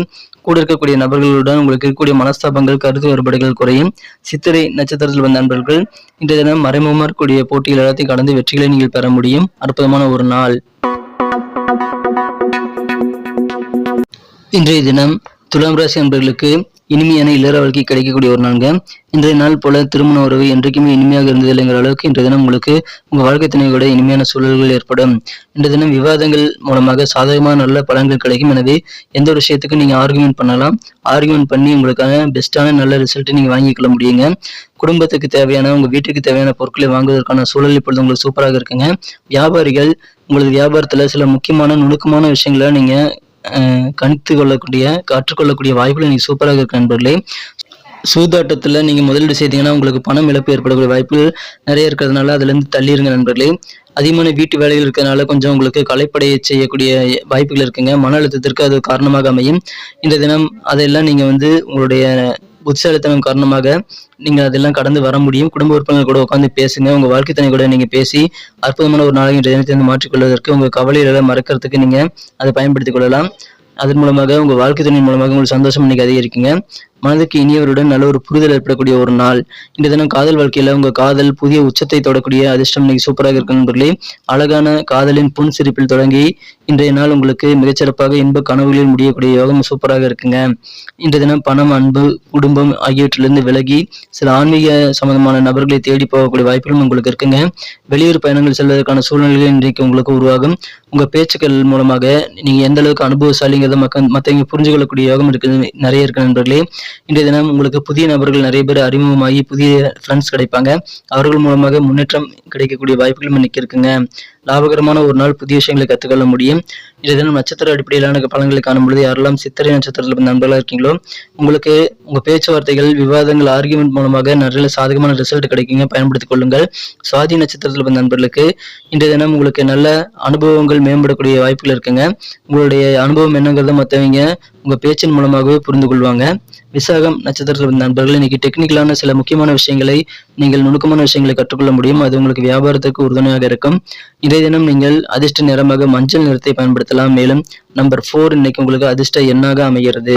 கூட இருக்கக்கூடிய நபர்களுடன் உங்களுக்கு இருக்கக்கூடிய மனஸ்தாபங்கள் கருத்து வேறுபாடுகள் குறையும். சித்திரை நட்சத்திரத்தில் வந்த நண்பர்கள் இன்றைய தினம் மறைமுகமாக இருக்கக்கூடிய போட்டிகள் எல்லாத்தையும் கடந்து வெற்றிகளை நீங்கள் பெற முடியும். அற்புதமான ஒரு நாள். இன்றைய தினம் துலாம் ராசி நண்பர்களுக்கு இனிமையான இல்லற வாழ்க்கை கிடைக்கக்கூடிய ஒரு நாள்ங்க. இன்றைய நாள் போல திருமண உறவு என்றைக்குமே இனிமையாக இருந்ததில்லைங்கிற அளவுக்கு இன்றைய தினம் உங்களுக்கு உங்க வாழ்க்கை துணையோட இனிமையான சூழல்கள் ஏற்படும். இன்றைய தினம் விவாதங்கள் மூலமாக சாதகமான நல்ல பலன்கள் கிடைக்கும். எனவே எந்த ஒரு விஷயத்துக்கும் நீங்க ஆர்குமெண்ட் பண்ணலாம். ஆர்குமெண்ட் பண்ணி உங்களுக்கான பெஸ்டான நல்ல ரிசல்ட்டை நீங்க வாங்கிக்கொள்ள முடியுங்க. குடும்பத்துக்கு தேவையான உங்க வீட்டுக்கு தேவையான பொருட்களை வாங்குவதற்கான சூழல் இப்பொழுது உங்களுக்கு சூப்பராக இருக்குங்க. வியாபாரிகள் உங்களது வியாபாரத்துல சில முக்கியமான நுணுக்கமான விஷயங்களை நீங்க கற்றுக்கொள்ளக்கூடிய வாய்ப்புகள் நீங்க சூப்பராக இருக்கு நண்பர்களே. சூதாட்டத்துல நீங்க முதலீடு செய்தீங்கன்னா உங்களுக்கு பணம் இழப்பு ஏற்படக்கூடிய வாய்ப்புகள் நிறைய இருக்கிறதுனால அதுல இருந்து தள்ளிருங்க நண்பர்களே. அதிகமான வீட்டு வேலைகள் இருக்கிறதுனால கொஞ்சம் உங்களுக்கு களைப்படைய செய்யக்கூடிய வாய்ப்புகள் இருக்குங்க. மன அழுத்தத்திற்கு அது காரணமாக அமையும். இந்த தினம் அதெல்லாம் நீங்க உங்களுடைய புத்திசாலித்தனம் காரணமாக நீங்க அதெல்லாம் கடந்து வர முடியும். குடும்ப உறுப்பினர்கள் கூட உட்காந்து பேசுங்க. உங்க வாழ்க்கை துணை கூட நீங்க பேசி அற்புதமான ஒரு நாளை இன்றைய தினத்தை மாற்றிக்கொள்வதற்கு உங்க கவலைகளை மறக்கிறதுக்கு நீங்க அதை பயன்படுத்திக் கொள்ளலாம். அதன் மூலமாக உங்க வாழ்க்கை துணை மூலமாக உங்களுக்கு சந்தோஷம் இன்னைக்கு அதிகரிக்குங்க. மனதுக்கு இனியவருடன் நல்ல ஒரு புரிதல் ஏற்படக்கூடிய ஒரு நாள். இந்த தினம் காதல் வாழ்க்கையில உங்க காதல் புதிய உச்சத்தை தொடக்கூடிய அதிர்ஷ்டம் இன்னைக்கு சூப்பராக இருக்கு நண்பர்களே. அழகான காதலின் புன் சிரிப்பில் தொடங்கி இன்றைய நாள் உங்களுக்கு மிகச்சிறப்பாக இன்ப கனவுகளில் முடியக்கூடிய யோகம் சூப்பராக இருக்குங்க. இன்றைய தினம் பணம், அன்பு, குடும்பம் ஆகியவற்றிலிருந்து விலகி சில ஆன்மீக சம்பந்தமான நபர்களை தேடி போகக்கூடிய வாய்ப்புகளும் உங்களுக்கு இருக்குங்க. வெளியூர் பயணங்கள் செல்வதற்கான சூழ்நிலைகள் இன்றைக்கு உங்களுக்கு உருவாகும். உங்க பேச்சுக்கள் மூலமாக நீங்க எந்த அளவுக்கு அனுபவசாலிங்கிறத மற்றவங்க புரிஞ்சு கொள்ளக்கூடிய யோகம் நிறைய இருக்கு நண்பர்களே. இன்றைய தினம் உங்களுக்கு புதிய நபர்கள் நிறைய பேர் அறிமுகமாகி புதிய ஃப்ரெண்ட்ஸ் கிடைப்பாங்க. அவர்கள் மூலமாக முன்னேற்றம் கிடைக்கக்கூடிய வாய்ப்புகளும் இன்னைக்கு இருக்குங்க. லாபகரமான ஒரு நாள், புதிய விஷயங்களை கற்றுக்கொள்ள முடியும். இன்றைய தினம் நட்சத்திர அடிப்படையிலான பலன்களை காணும் பொழுது யாரெல்லாம் சித்திரை நட்சத்திரத்தில் நண்பர்களாக இருக்கீங்களோ உங்களுக்கு உங்க பேச்சுவார்த்தைகள், விவாதங்கள், ஆர்கியூமெண்ட் மூலமாக நல்ல சாதகமான ரிசல்ட் கிடைக்குங்க. பயன்படுத்திக் கொள்ளுங்கள். சுவாதி நட்சத்திரத்தில் வந்த நண்பர்களுக்கு இன்றைய தினம் உங்களுக்கு நல்ல அனுபவங்கள் மேம்படக்கூடிய வாய்ப்புகள் இருக்குங்க. உங்களுடைய அனுபவம் என்னங்கிறத மற்றவங்க உங்க பேச்சின் மூலமாகவே புரிந்து கொள்வாங்க. விசாகம் நட்சத்திரத்தில் வந்த நண்பர்கள் இன்னைக்கு டெக்னிக்கலான சில முக்கியமான விஷயங்களை நீங்கள் நுணுக்கமான விஷயங்களை கற்றுக்கொள்ள முடியும். அது உங்களுக்கு வியாபாரத்துக்கு உறுதுணையாக இருக்கும். இன்றைய தினம் நீங்கள் அதிர்ஷ்ட நிறமாக மஞ்சள் நிறத்தை பயன்படுத்தலாம். மேலும் நம்பர் 4 இன்னைக்கு உங்களுக்கு அதிர்ஷ்ட எண்ணாக அமைகிறது.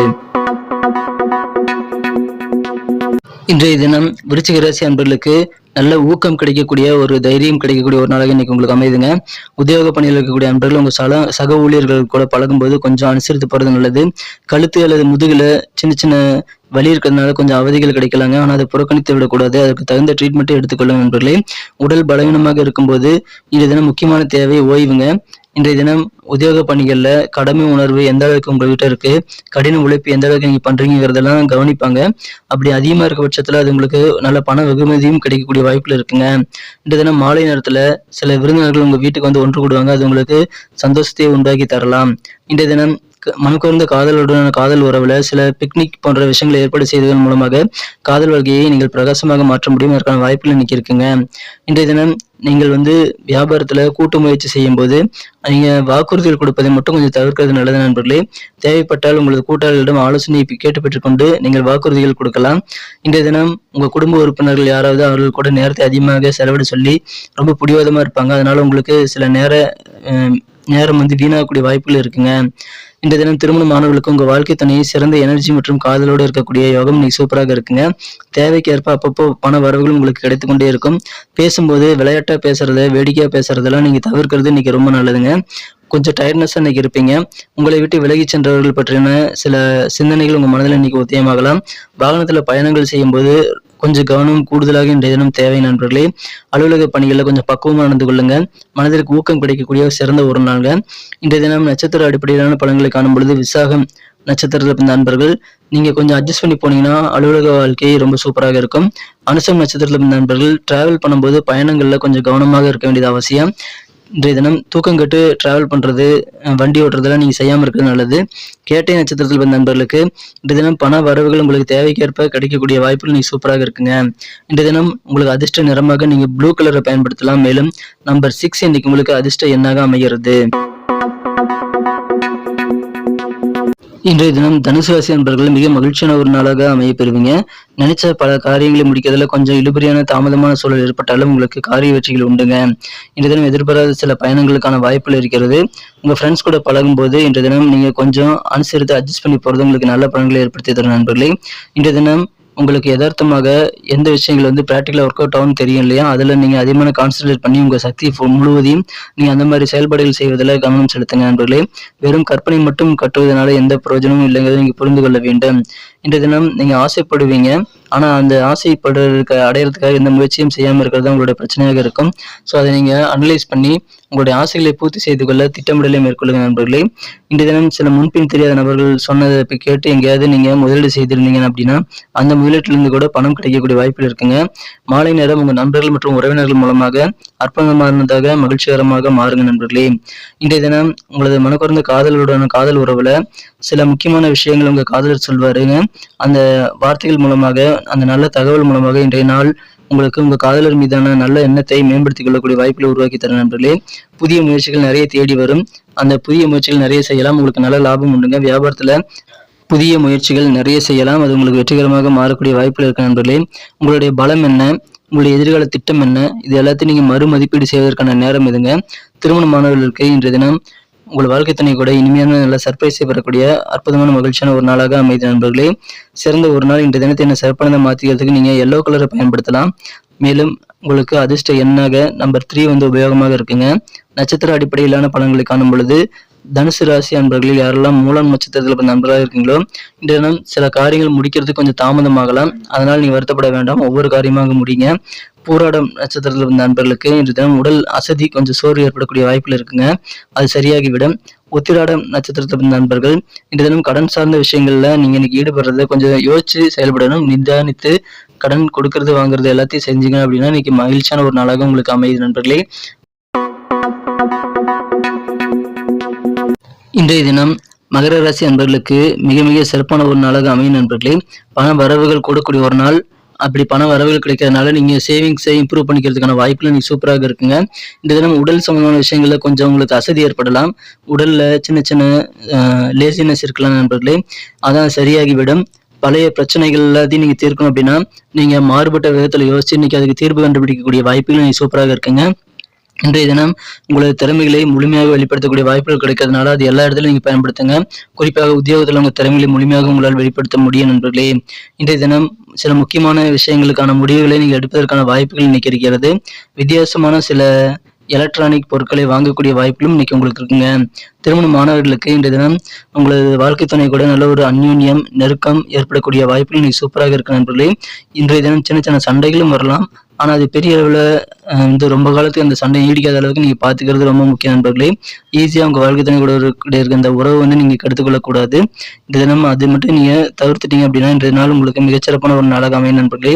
இன்றைய தினம் விருச்சிக ராசி அன்பர்களுக்கு நல்ல ஊக்கம் கிடைக்கக்கூடிய ஒரு தைரியம் கிடைக்கக்கூடிய ஒரு நாளாக இன்னைக்கு உங்களுக்கு அமைதுங்க. உத்தியோக பணியில் இருக்கக்கூடிய அன்பர்கள் உங்க சக ஊழியர்கள் கூட பழகும்போது கொஞ்சம் அனுசரித்து போறது நல்லது. கழுத்து அல்லது முதுகுல சின்ன சின்ன வலி இருக்கிறதுனால கொஞ்சம் அவதிகள் கிடைக்கலாங்க. ஆனால் அதை புறக்கணித்து விடக்கூடாது. அதுக்கு தகுந்த ட்ரீட்மெண்ட்டை எடுத்துக்கொள்ளுங்க நண்பர்களே. உடல் பலவீனமாக இருக்கும்போது இன்றைய தினம் முக்கியமான தேவை ஓய்வுங்க. இன்றைய தினம் உத்தியோக பணிகள்ல கடமை உணர்வு எந்த அளவுக்கு உங்ககிட்ட இருக்கு, கடின உழைப்பு எந்த அளவுக்கு நீங்க பண்றீங்கிறதெல்லாம் கவனிப்பாங்க. அப்படி அதிகமா இருக்க பட்சத்துல அது உங்களுக்கு நல்ல பண வெகுமதியும் கிடைக்கக்கூடிய வாய்ப்புகள் இருக்குங்க. இன்றைய தினம் மாலை நேரத்துல சில விருந்தினர்கள் உங்க வீட்டுக்கு ஒன்று கூடுவாங்க. அது உங்களுக்கு சந்தோஷத்தை உண்டாக்கி தரலாம். இன்றைய தினம் மனக்குறந்த காதலுடனான காதல் உறவுல சில பிக்னிக் போன்ற விஷயங்களை ஏற்பாடு செய்வதன் மூலமாக காதல் வாழ்க்கையை நீங்கள் பிரகாசமாக மாற்ற முடியும். அதற்கான வாய்ப்புகள் இன்னைக்கு இருக்குங்க. இன்றைய தினம் நீங்கள் வியாபாரத்துல கூட்டு முயற்சி செய்யும் போது நீங்க வாக்குறுதிகள் கொடுப்பதை மட்டும் கொஞ்சம் தவிர்க்கிறது நல்லது நண்பர்களே. தேவைப்பட்டால் உங்களது கூட்டாளிகளிடம் ஆலோசனை கேட்டு பெற்றுக்கொண்டு நீங்கள் வாக்குறுதிகள் கொடுக்கலாம். இன்றைய தினம் உங்க குடும்ப உறுப்பினர்கள் யாராவது அவர்கள் கூட நேரத்தை அதிகமாக செலவிட சொல்லி ரொம்ப பிடிவாதமா இருப்பாங்க. அதனால உங்களுக்கு சில நேரம் வீணாகக்கூடிய வாய்ப்புகள் இருக்குங்க. இந்த தினம் திருமணமானவர்களுக்கு உங்க வாழ்க்கை துணையை சிறந்த எனர்ஜி மற்றும் காதலோடு இருக்கக்கூடிய யோகம் இன்னைக்கு சூப்பராக இருக்குங்க. தேவைக்கு ஏற்ப அப்பப்போ பண வரவுகள் உங்களுக்கு கிடைத்து கொண்டே இருக்கும். பேசும்போது விளையாட்டா பேசுறத, வேடிக்கையா பேசுறதெல்லாம் நீங்க தவிர்க்கிறது இன்னைக்கு ரொம்ப நல்லதுங்க. கொஞ்சம் டயர்ட்னஸா இன்னைக்கு இருப்பீங்க. உங்களை விட்டு விலகி சென்றவர்கள் பற்றின சில சிந்தனைகள் உங்க மனதில் இன்னைக்கு உத்தியமாகலாம். வாகனத்துல பயணங்கள் செய்யும் போது கொஞ்சம் கவனம் கூடுதலாக இன்றைய தினம் தேவை நண்பர்களே. அலுவலக பணிகளில் கொஞ்சம் பக்குவமாக நடந்து கொள்ளுங்க. மனதிற்கு ஊக்கம் கிடைக்கக்கூடிய சிறந்த ஒரு நாள்ங்க. இன்றைய தினம் நட்சத்திர அடிப்படையிலான பலன்களை காணும் பொழுது விசாகம் நட்சத்திரத்தில் பிறந்த நண்பர்கள் நீங்க கொஞ்சம் அட்ஜஸ்ட் பண்ணி போனீங்கன்னா அலுவலக வாழ்க்கை ரொம்ப சூப்பராக இருக்கும். அனுசம் நட்சத்திரத்தில் பிறந்த நண்பர்கள் டிராவல் பண்ணும்போது பயணங்கள்ல கொஞ்சம் கவனமாக இருக்க வேண்டியது அவசியம். இன்றைய தினம் தூக்கம் கட்டு டிராவல் பண்றது, வண்டி ஓட்டுறதெல்லாம் நீங்க செய்யாம இருக்கிறது நல்லது. கேட்டை நட்சத்திரத்தில் பிறந்த நண்பர்களுக்கு இன்றைய தினம் பண வரவுகள் உங்களுக்கு தேவைக்கேற்ப கிடைக்கக்கூடிய வாய்ப்புகள் நீங்க சூப்பராக இருக்குங்க. இன்றைய தினம் உங்களுக்கு அதிர்ஷ்ட நிறமாக நீங்க ப்ளூ கலரை பயன்படுத்தலாம். மேலும் நம்பர் 6 இன்னைக்கு உங்களுக்கு அதிர்ஷ்ட எண்ணாக அமைகிறது. இன்றைய தினம் தனுசு ராசி நண்பர்கள் மிக மகிழ்ச்சியான ஒரு நாளாக அமைய பெறுவீங்க. நினைச்ச பல காரியங்களை முடிக்கிறதுல கொஞ்சம் இழுபறியான தாமதமான சூழல் ஏற்பட்டாலும் உங்களுக்கு காரிய வெற்றிகள் உண்டுங்க. இன்றைய தினம் எதிர்பாராத சில பயணங்களுக்கான வாய்ப்புகள் இருக்கிறது. உங்க ஃப்ரெண்ட்ஸ் கூட பழகும் போது இன்றைய தினம் நீங்க கொஞ்சம் அனுசரித்து அட்ஜஸ்ட் பண்ணி போறது உங்களுக்கு நல்ல பலன்களை ஏற்படுத்தி தரும் நண்பர்களே. இன்றைய தினம் உங்களுக்கு யதார்த்தமாக எந்த விஷயங்கள் பிராக்டிகலா ஒர்க் அவுட் ஆகும் தெரியும் இல்லையா, அதுல நீங்க அதிகமான கான்சென்ட்ரேட் பண்ணி உங்க சக்தி முழுவதையும் நீங்க அந்த மாதிரி செயல்பாடுகள் செய்வதில் கவனம் செலுத்துங்க நண்பர்களே. வெறும் கற்பனை மட்டும் கட்டுவதனால எந்த பிரயோஜனமும் இல்லைங்கிறத நீங்க புரிந்து கொள்ள வேண்டும். இன்றைய தினம் நீங்க ஆசைப்படுவீங்க, ஆனா அந்த ஆசைப்படுறதுக்கு அடையிறதுக்காக எந்த முயற்சியும் செய்யாம இருக்கிறது உங்களுடைய பிரச்சனையாக இருக்கும். ஸோ அதை நீங்க அனலைஸ் பண்ணி உங்களுடைய ஆசைகளை பூர்த்தி செய்து கொள்ள திட்டமிடலை மேற்கொள்ளுங்க நண்பர்களே. இன்றைய தினம் சில முன்பின் தெரியாத நபர்கள் சொன்னதை கேட்டு எங்கேயாவது நீங்க முதலீடு செய்திருந்தீங்க அப்படின்னா அந்த முதலீட்டிலிருந்து கூட பணம் கிடைக்கக்கூடிய வாய்ப்புகள் இருக்குங்க. மாலை நேரம் உங்க நண்பர்கள் மற்றும் உறவினர்கள் மூலமாக அற்புதமானதாக மகிழ்ச்சிகரமாக மாறுங்க நண்பர்களே. இன்றைய தினம் உங்களது மனக்குறந்த காதலருடான காதல் உறவுல சில முக்கியமான விஷயங்கள் உங்க காதலர் சொல்வாருங்க. அந்த வார்த்தைகள் மூலமாக, அந்த நல்ல தகவல் மூலமாக இன்றைய நாள் உங்களுக்கு உங்க காதலர் மீதான நல்ல எண்ணத்தை மேம்படுத்திக் கொள்ளக்கூடிய வாய்ப்புகளை உருவாக்கி தர நண்பர்களே. புதிய முயற்சிகள் நிறைய தேடி வரும். அந்த புதிய முயற்சிகள் நிறைய செய்யலாம், உங்களுக்கு நல்ல லாபம் உண்டுங்க. வியாபாரத்துல புதிய முயற்சிகள் நிறைய செய்யலாம், அது உங்களுக்கு வெற்றிகரமாக மாறக்கூடிய வாய்ப்புகள் இருக்கு நண்பர்களே. உங்களுடைய பலம் என்ன, உங்களுடைய எதிர்கால திட்டம் என்ன, இது எல்லாத்தையும் நீங்க மறுமதிப்பீடு செய்வதற்கான நேரம் இதுங்க. திருமணமானவர்களுக்கு இன்றைய தினம் உங்கள் வாழ்க்கை துணை கூட இனிமையான நல்ல சர்ப்ரைஸை பெறக்கூடிய அற்புதமான மகிழ்ச்சியான ஒரு நாளாக அமைதி நண்பர்களே. சிறந்த ஒரு நாள். இன்றைய தினத்தை என்ன சிறப்பானதை மாற்றிக்கிறதுக்கு நீங்க எல்லோ கலரை பயன்படுத்தலாம். மேலும் உங்களுக்கு அதிர்ஷ்ட எண்ணாக நம்பர் 3 உபயோகமாக இருக்குங்க. நட்சத்திர அடிப்படையிலான பலன்களை காணும் பொழுது தனுசு ராசி அன்பர்களில் யாரெல்லாம் மூலம் நட்சத்திரத்தில் நண்பர்களாக இருக்கீங்களோ இன்றைய தினம் சில காரியங்கள் முடிக்கிறதுக்கு கொஞ்சம் தாமதமாகலாம். அதனால் நீங்க வருத்தப்பட வேண்டாம், ஒவ்வொரு காரியமாக முடிங்க. பூராடம் நட்சத்திரத்தில் இருந்த நண்பர்களுக்கு இன்று தினம் உடல் அசதி, கொஞ்சம் சோர்வு ஏற்படக்கூடிய வாய்ப்புகள் இருக்குங்க, அது சரியாகிவிடும். உத்திராடம் நட்சத்திரத்தில் இருந்த நண்பர்கள் இன்று தினம் கடன் சார்ந்த விஷயங்கள்ல நீங்க இன்னைக்கு ஈடுபடுறத கொஞ்சம் யோசிச்சு செயல்படணும். நிதானித்து கடன் கொடுக்கறது வாங்குறது எல்லாத்தையும் செஞ்சீங்க அப்படின்னா இன்னைக்கு மகிழ்ச்சியான ஒரு நாளாக உங்களுக்கு அமையுது நண்பர்களே. இன்றைய தினம் மகர ராசி அன்பர்களுக்கு மிக மிக சிறப்பான ஒரு நாளாக அமையும் நண்பர்களே. பண வரவுகள் கூடக்கூடிய ஒரு நாள். அப்படி பண வரவுகள் கிடைக்கிறதுனால நீங்க சேவிங்ஸை இம்ப்ரூவ் பண்ணிக்கிறதுக்கான வாய்ப்புகள் இன்னைக்கு சூப்பராக இருக்குங்க. இந்த தினம் உடல் சம்பந்தமான விஷயங்கள்ல கொஞ்சம் உங்களுக்கு அசதி ஏற்படலாம். உடல்ல சின்ன சின்ன லேசினஸ் இருக்கலாம் நண்பர்களே, அதான் சரியாகிவிடும். பழைய பிரச்சனைகள் எல்லாத்தையும் நீங்க தீர்க்கணும் அப்படின்னா நீங்க மாறுபட்ட விதத்துல யோசிச்சு இன்னைக்கு அதுக்கு தீர்வு கண்டுபிடிக்கக்கூடிய வாய்ப்புகள் இன்னைக்கு சூப்பராக இருக்குங்க. இன்றைய தினம் உங்களது திறமைகளை முழுமையாக வெளிப்படுத்தக்கூடிய வாய்ப்புகள் கிடைக்கிறதுனால அது எல்லா இடத்துலையும் நீங்க பயன்படுத்துங்க. குறிப்பாக உத்தியோகத்தில் உங்க திறமைகளை முழுமையாக உங்களால் வெளிப்படுத்த முடியும் நண்பர்களே. இன்றைய தினம் சில முக்கியமான விஷயங்களுக்கான முடிவுகளை நீங்க எடுப்பதற்கான வாய்ப்புகள் இன்னைக்கு இருக்கிறது. வித்தியாசமான சில எலக்ட்ரானிக் பொருட்களை வாங்கக்கூடிய வாய்ப்புகளும் இன்னைக்கு உங்களுக்கு இருக்குங்க. திருமணமானவர்களுக்கு இன்றைய தினம் உங்களது வாழ்க்கை துணை கூட நல்ல ஒரு அந்யோன்யம், நெருக்கம் ஏற்படக்கூடிய வாய்ப்புகள் இன்னைக்கு சூப்பராக இருக்கு நண்பர்களே. இன்றைய தினம் சின்ன சின்ன சண்டைகளும் வரலாம், ஆனா அது பெரிய அளவுல ரொம்ப காலத்துக்கு அந்த சண்டை நீடிக்காத அளவுக்கு நீங்க பாத்துக்கிறது ரொம்ப முக்கியம் நண்பர்களே. ஈஸியா உங்க வாழ்க்கை துணை கூட இருக்க இந்த உறவு நீங்க கெடுத்துக்கொள்ளக்கூடாது. இந்த தினம் அது மட்டும் நீங்க தவிர்த்துட்டீங்க அப்படின்னா இன்றைய நாள் உங்களுக்கு மிகச்சிறப்பான ஒரு நாளாக அமையும் நண்பர்களே.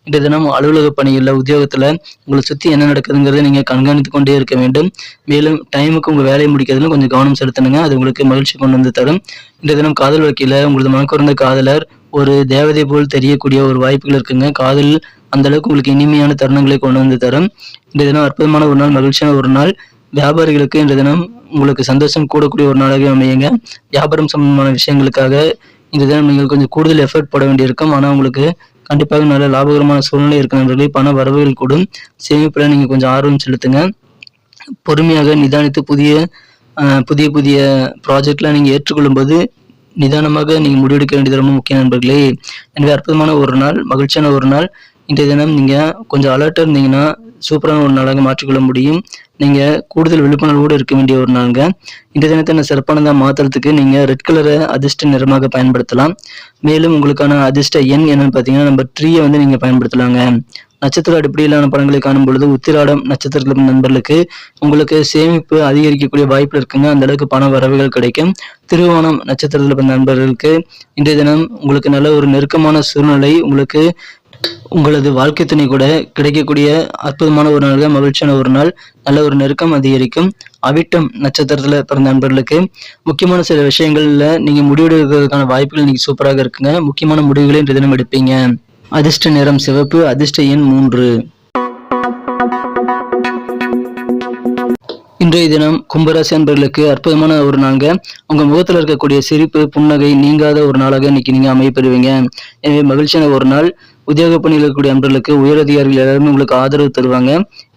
இன்றைய தினம் அலுவலக பணிகள்ல, உத்தியோகத்துல உங்களை சுத்தி என்ன நடக்குதுங்கிறத நீங்க கண்காணித்து கொண்டே இருக்க வேண்டும். மேலும் டைமுக்கு உங்க வேலையை முடிக்கிறதுல கொஞ்சம் கவனம் செலுத்தணுங்க, அது உங்களுக்கு மகிழ்ச்சி கொண்டு வந்து தரும். இன்றைய தினம் காதல் வாழ்க்கையில உங்களது மனக்குறந்த காதலர் ஒரு தேவதை போல் தெரியக்கூடிய ஒரு வாய்ப்புகள் இருக்குங்க. காதல் அந்த அளவுக்கு உங்களுக்கு இனிமையான தருணங்களை கொண்டு வந்து தரும். இன்றைய தினம் அற்புதமான ஒரு நாள், மகிழ்ச்சியான ஒரு நாள். வியாபாரிகளுக்கு இன்றைய தினம் உங்களுக்கு சந்தோஷம் கூடக்கூடிய ஒரு நாளாக அமையுங்க. வியாபாரம் சம்பந்தமான விஷயங்களுக்காக இன்றைய தினம் நீங்கள் கொஞ்சம் கூடுதல் எஃபர்ட் போட வேண்டியிருக்கும், ஆனா உங்களுக்கு கண்டிப்பாக நல்ல லாபகரமான சூழ்நிலை இருக்கிற பண வரவுகள் கூடும். சேமிப்புல நீங்க கொஞ்சம் ஆர்வம் செலுத்துங்க. பொறுமையாக நிதானித்து புதிய புதிய ப்ராஜெக்ட்லாம் நீங்க ஏற்றுக்கொள்ளும் போது நிதானமாக நீங்க முடிவெடுக்க வேண்டியது ரொம்ப முக்கிய நண்பர்களே. எனவே அற்புதமான ஒரு நாள், மகிழ்ச்சியான ஒரு நாள். இன்றைய தினம் நீங்க கொஞ்சம் அலர்ட்டா இருந்தீங்கன்னா சூப்பரான ஒரு நாளாக மாற்றிக்கொள்ள முடியும். நீங்க கூடுதல் விழிப்புணர்வோடு இருக்க வேண்டிய ஒரு நாளுங்க. இந்த தினத்தை சிறப்பானதா மாத்துறதுக்கு நீங்க ரெட் கலரை அதிர்ஷ்ட நிறமாக பயன்படுத்தலாம். மேலும் உங்களுக்கான அதிர்ஷ்ட எண் என்னன்னு பார்த்தீங்கன்னா நம்பர் 3 வந்து நீங்க பயன்படுத்தலாங்க. நட்சத்திர அடிப்படையிலான படங்களை காணும் பொழுது உத்திராடம் நட்சத்திரத்தில் நண்பர்களுக்கு உங்களுக்கு சேமிப்பு அதிகரிக்கக்கூடிய வாய்ப்பு இருக்குங்க. அந்த அளவுக்கு பண வரவுகள் கிடைக்கும். திருவோணம் நட்சத்திரத்தில் பிறந்த நண்பர்களுக்கு இன்றைய தினம் உங்களுக்கு நல்ல ஒரு நெருக்கமான சூழ்நிலை உங்களுக்கு உங்களது வாழ்க்கை துணை கூட கிடைக்கக்கூடிய அற்புதமான ஒரு நாள், மகிழ்ச்சியான ஒரு நாள், நல்ல ஒரு நெருக்கம் அதிகரிக்கும். அவிட்டம் நட்சத்திரத்துல பிறந்த நண்பர்களுக்கு முக்கியமான சில விஷயங்கள்ல நீங்க முடிவெடுக்கிறதுக்கான வாய்ப்புகள் இன்னைக்கு சூப்பராக இருக்குங்க. முக்கியமான முடிவுகளை இன்றைய தினம் எடுப்பீங்க. அதிர்ஷ்ட நிறம் சிவப்பு. அதிர்ஷ்ட எண் 3. இன்றைய தினம் கும்பராசி அன்பர்களுக்கு அற்புதமான ஒரு நாளுங்க. உங்க முகத்துல இருக்கக்கூடிய சிரிப்பு புன்னகை நீங்காத ஒரு நாளாக இன்னைக்கு நீங்க அமையப்பெறுவீங்க. எனவே மகிழ்ச்சியான ஒரு நாள். உத்தியோக பணியில் இருக்கக்கூடிய அன்பர்களுக்கு உயரதிகாரிகள் எல்லாருமே உங்களுக்கு ஆதரவு தருவாங்க.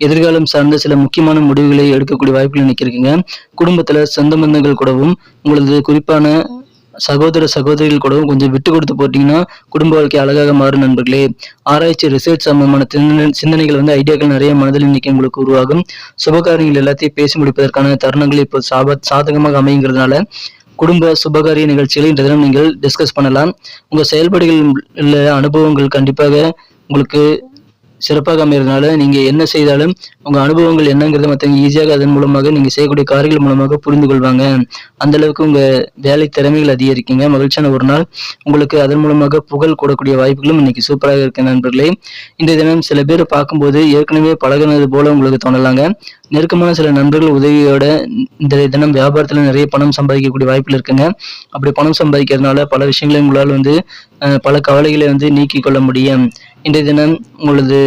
எதிர்காலம் சார்ந்த சில முக்கியமான முடிவுகளை எடுக்கக்கூடிய வாய்ப்புகள் இன்னைக்கு இருக்குங்க. குடும்பத்துல சொந்த பந்தங்கள் கூடவும் உங்களது குறிப்பான சகோதர சகோதரிகள் கூடவும் கொஞ்சம் விட்டு கொடுத்து போட்டீங்கன்னா குடும்ப வாழ்க்கை அழகாக மாறும் நண்பர்களே. ஆராய்ச்சி ரிசர்ச் சம்பந்தமான சிந்தனைகள் வந்து ஐடியாக்கள் நிறைய மனதில் இன்னைக்கு உங்களுக்கு உருவாகும். சுபகாரியங்கள் எல்லாத்தையும் பேசி முடிப்பதற்கான தருணங்கள் இப்போ சாதகமாக அமைங்கிறதுனால குடும்ப சுபகாரிய நிகழ்ச்சிகளை இன்றைய தினம் நீங்கள் டிஸ்கஸ் பண்ணலாம். உங்க செயல்பாடுகள் அனுபவங்கள் கண்டிப்பாக உங்களுக்கு சிறப்பாக அமைகிறதுனால நீங்க என்ன செய்தாலும் உங்க அனுபவங்கள் என்னங்கிறத மற்றவங்க ஈஸியாக அதன் மூலமாக நீங்க செய்யக்கூடிய காரியங்கள் மூலமாக புரிந்து கொள்வாங்க. அந்த அளவுக்கு உங்க வேலை திறமைகள் அதிகரிக்குங்க. மகிழ்ச்சியான ஒரு நாள். உங்களுக்கு அதன் மூலமாக புகழ் கூடக்கூடிய வாய்ப்புகளும் இன்னைக்கு சூப்பராக இருக்கு நண்பர்களே. இந்த தினம் சில பேர் பார்க்கும்போது ஏற்கனவே பழகினது போல உங்களுக்கு தோணலாங்க. நெருக்கமான சில நண்பர்கள் உதவியோட இந்த தினம் வியாபாரத்துல நிறைய பணம் சம்பாதிக்கக்கூடிய வாய்ப்புகள் இருக்குங்க. அப்படி பணம் சம்பாதிக்கிறதுனால பல விஷயங்களை உங்களால் வந்து பல கவலைகளை வந்து நீக்கி கொள்ள முடியும். இன்றைய தினம் உங்களது